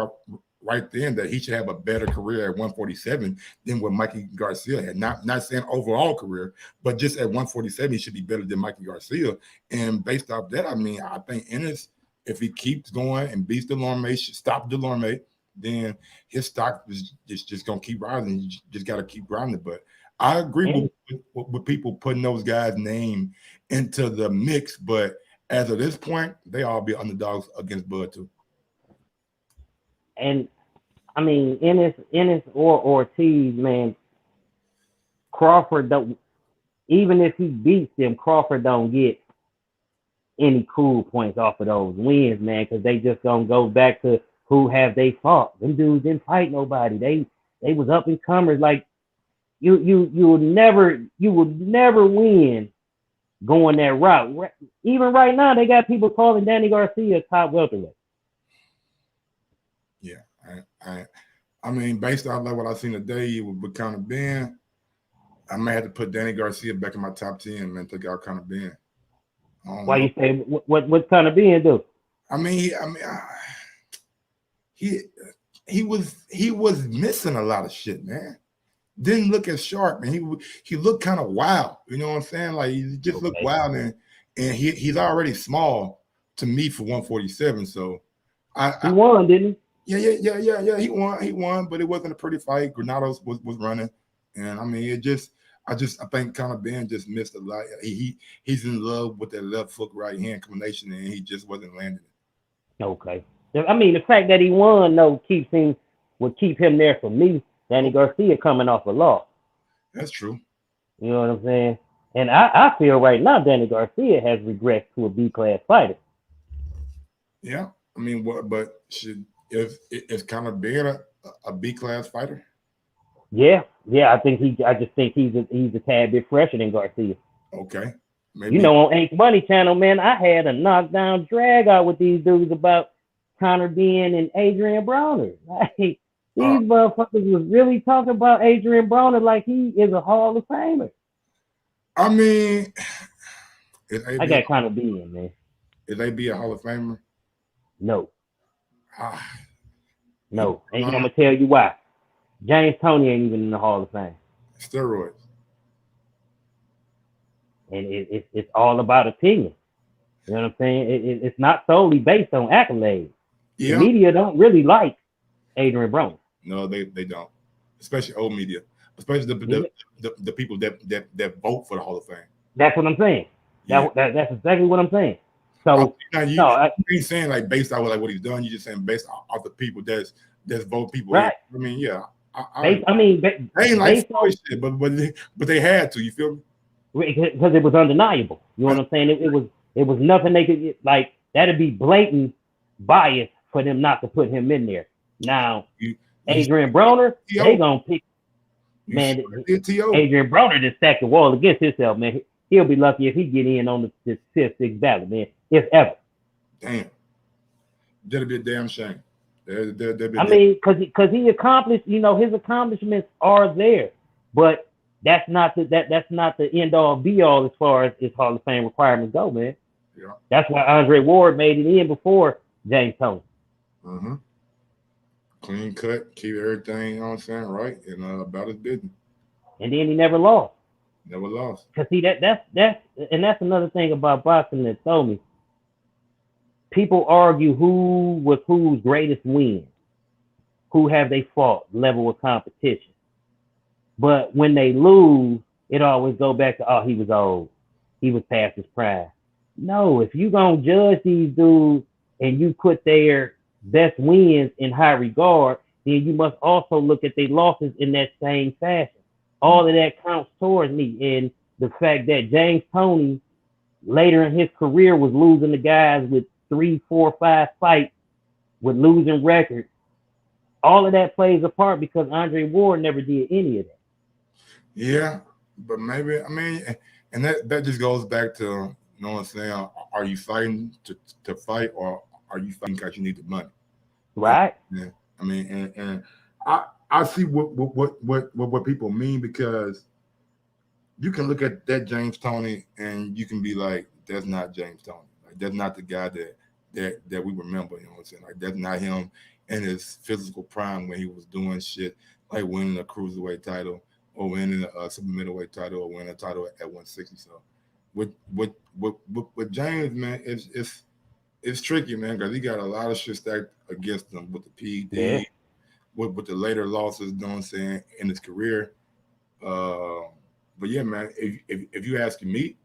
right then that he should have a better career at 147 than what Mikey Garcia had. Not saying overall career, but just at 147, he should be better than Mikey Garcia. And based off that, I mean, I think Ennis, if he keeps going and beats Delorme, stop Delorme, then his stock is just going to keep rising. You just got to keep grinding. But I agree with people putting those guys' name into the mix. But as of this point, they all be underdogs against Bud too. And I mean, Ennis or Ortiz, man, Crawford don't. Even if he beats them, Crawford don't get any cool points off of those wins, man, because they just gonna go back to who have they fought. Them dudes didn't fight nobody. They was up and comers. Like you would never win going that route. Even right now, they got people calling Danny Garcia top welterweight. Yeah, I mean, based on what I've seen today with Conor Ben, I may have to put Danny Garcia back in my top 10, man. Take out Conor Ben. Why you say what Conor Ben do? I mean, he was missing a lot of shit, man. Didn't look as sharp, man. He looked kind of wild. You know what I'm saying? Like he just looked wild, and he's already small to me for 147. So he won, didn't he? Yeah. He won, but it wasn't a pretty fight. Granados was running, and I mean, I think Conor Ben just missed a lot. He's in love with that left hook right hand combination, and he just wasn't landing it. Okay, I mean, the fact that he won though would keep him there for me. Danny Garcia coming off a loss. That's true. You know what I'm saying? And I feel right now Danny Garcia has regressed to a B-class fighter. Yeah, I mean, but is Conor Ben a B-class fighter? Yeah. I just think he's a tad bit fresher than Garcia. Okay. Maybe. You know, on Ain't Money Channel, man, I had a knockdown drag out with these dudes about Conor Ben and Adrian Broner. Like, these motherfuckers was really talking about Adrian Broner like he is a Hall of Famer. I mean, I got Conor Ben, man. Is AB a Hall of Famer? No. No. And I'm gonna tell you why. James Toney ain't even in the Hall of Fame. Steroids. And it's all about opinion. You know what I'm saying? It's not solely based on accolades. Yeah. The media don't really like Adrian Broner. No, they don't. Especially old media. Especially the people that vote for the Hall of Fame. That's what I'm saying. Yeah. That's exactly what I'm saying. So you ain't saying like based on like what he's done. You're just saying based off the people that's vote people. Right. I mean, yeah. They ain't like shit, but they had to. You feel me? Because it was undeniable. You know what I'm saying? It was nothing they could like. That'd be blatant bias for them not to put him in there. Now, Adrian Broner, they gonna pick. Man, Adrian Broner just stacked the wall against himself, man. He'll be lucky if he get in on the fifth, sixth ballot, man. If ever. Damn. That'd be a damn shame. I mean, because he accomplished, you know, his accomplishments are there, but that's not the end all be all as far as his Hall of Fame requirements go, man. Yeah. That's why Andre Ward made it in before James Toney. Mm-hmm. Clean cut, keep everything, you know what I'm saying, right, and about his business. And then he never lost. Never lost. Cause see that's another thing about boxing that told me. people argue who was whose greatest win, who have they fought, level of competition. But when they lose, it always go back to, oh, he was old, he was past his prime. No, if you gonna judge these dudes and you put their best wins in high regard, then you must also look at their losses in that same fashion. All of that counts towards me. And the fact that James Toney later in his career was losing to guys with 3, 4, 5 fights with losing records, all of that plays a part because Andre Ward never did any of that. Yeah, but maybe, I mean, and that just goes back to, you know what I'm saying, are you fighting to fight, or are you fighting because you need the money? Right. Yeah. I mean, and I see what people mean, because you can look at that James Toney and you can be like, that's not James Toney. Like, that's not the guy that we remember, you know what I'm saying? Like, that's not him in his physical prime when he was doing shit like winning a cruiserweight title or winning a super middleweight title or winning a title at 160. So with James, man, it's tricky, man, because he got a lot of shit stacked against him with the PD, with the later losses, you know what I'm saying, in his career. But yeah, man, if you ask me,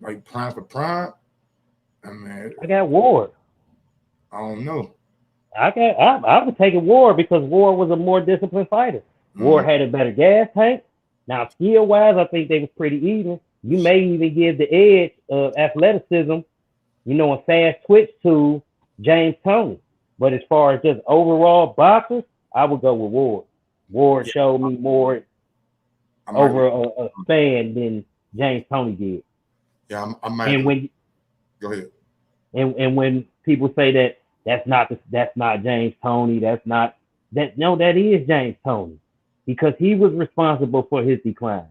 like prime for prime, I mean, I got Ward. I don't know. I would take it Ward because Ward was a more disciplined fighter. Ward had a better gas tank. Now, skill-wise, I think they was pretty even. You may even give the edge of athleticism, you know, a fast twitch to James Toney. But as far as just overall boxers, I would go with Ward. Ward showed me more over a span than James Toney did. Yeah, I might. And when go ahead. And when people say that's not James Toney, that is James Toney, because he was responsible for his decline.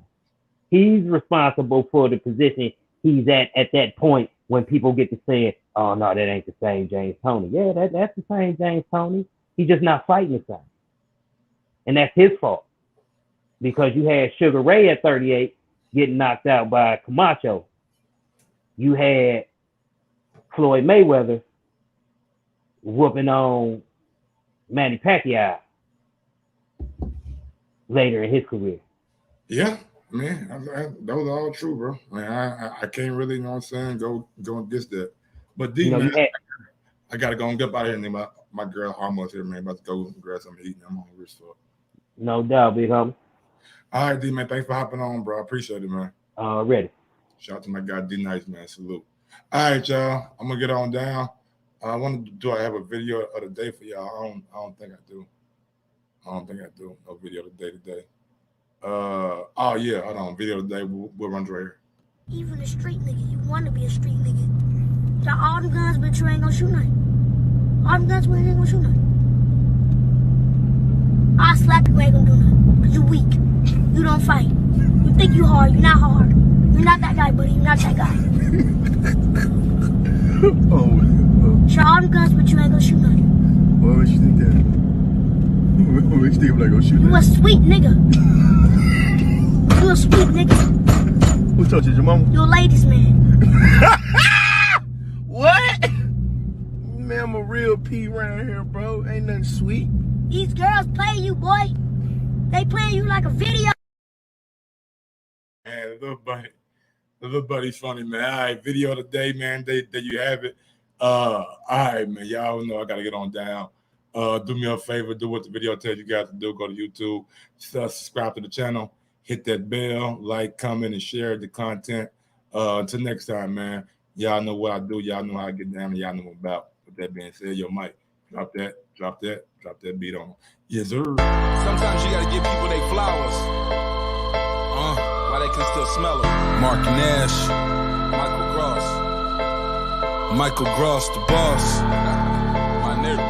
He's responsible for the position he's at that point when people get to saying, oh no, that ain't the same James Toney. Yeah, that's the same James Toney. He's just not fighting the same. And that's his fault. Because you had Sugar Ray at 38 getting knocked out by Camacho. You had Floyd Mayweather whooping on Manny Pacquiao later in his career. Yeah, man, that was all true, bro. I mean, I can't really, you know what I'm saying, go and diss that. But D, man, I gotta go and get out of here. And my girl almost here, man. About to go grab something to eat. I'm on the wrist for it. No doubt, big homie. All right, D, man. Thanks for hopping on, bro. I appreciate it, man. Ready. Shout out to my guy D Nice, man. Salute. All right, y'all. I'm gonna get on down. I I have a video of the day for y'all? I don't think I do. No video of the day today. Oh yeah, hold on. Video of the day. We'll run right here. Even a street nigga, you want to be a street nigga. Got all them guns, but you ain't gonna shoot nothing. All them guns, but you ain't gonna shoot nothing. I'll slap you, ain't gonna do nothing. Cause you weak. You don't fight. You think you hard, you're not hard. You're not that guy, buddy. You're not that guy. Shot all them guns, but you ain't gonna shoot nothing. Why would you think that? What makes you think I'm not gonna shoot You a sweet nigga. You a sweet nigga. Who told you, your mama? You a ladies man. What? Man, I'm a real P around here, bro. Ain't nothing sweet. These girls play you, boy. They play you like a video. Man, the little buddy's funny, man. All right, video of the day, man. There you have it. All right, man. Y'all know I gotta get on down. Do me a favor, do what the video tells you guys to do. Go to YouTube, subscribe to the channel, hit that bell, like, comment, and share the content. Until next time, man. Y'all know what I do. Y'all know how I get down, and y'all know what I'm about. With that being said, yo, Mike, drop that beat on. Yes, sir. Sometimes you gotta give people their flowers. While they can still smell them. Mark Nash, Michael Gross, the boss. My nigga,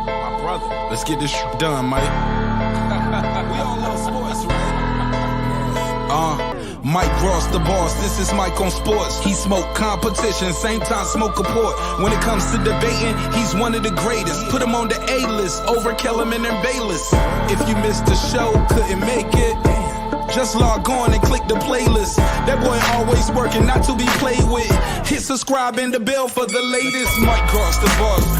my brother. Let's get this shit done, Mike. We all love sports, right? Mike Ross, the boss. This is Mike on sports. He smoke competition, same time smoke a port. When it comes to debating, he's one of the greatest. Put him on the A-list over Kellerman and Bayless. If you missed the show, couldn't make it, Just log on and click the playlist. That boy always working, not to be played with. Hit subscribe and the bell for the latest. Might cross the bars.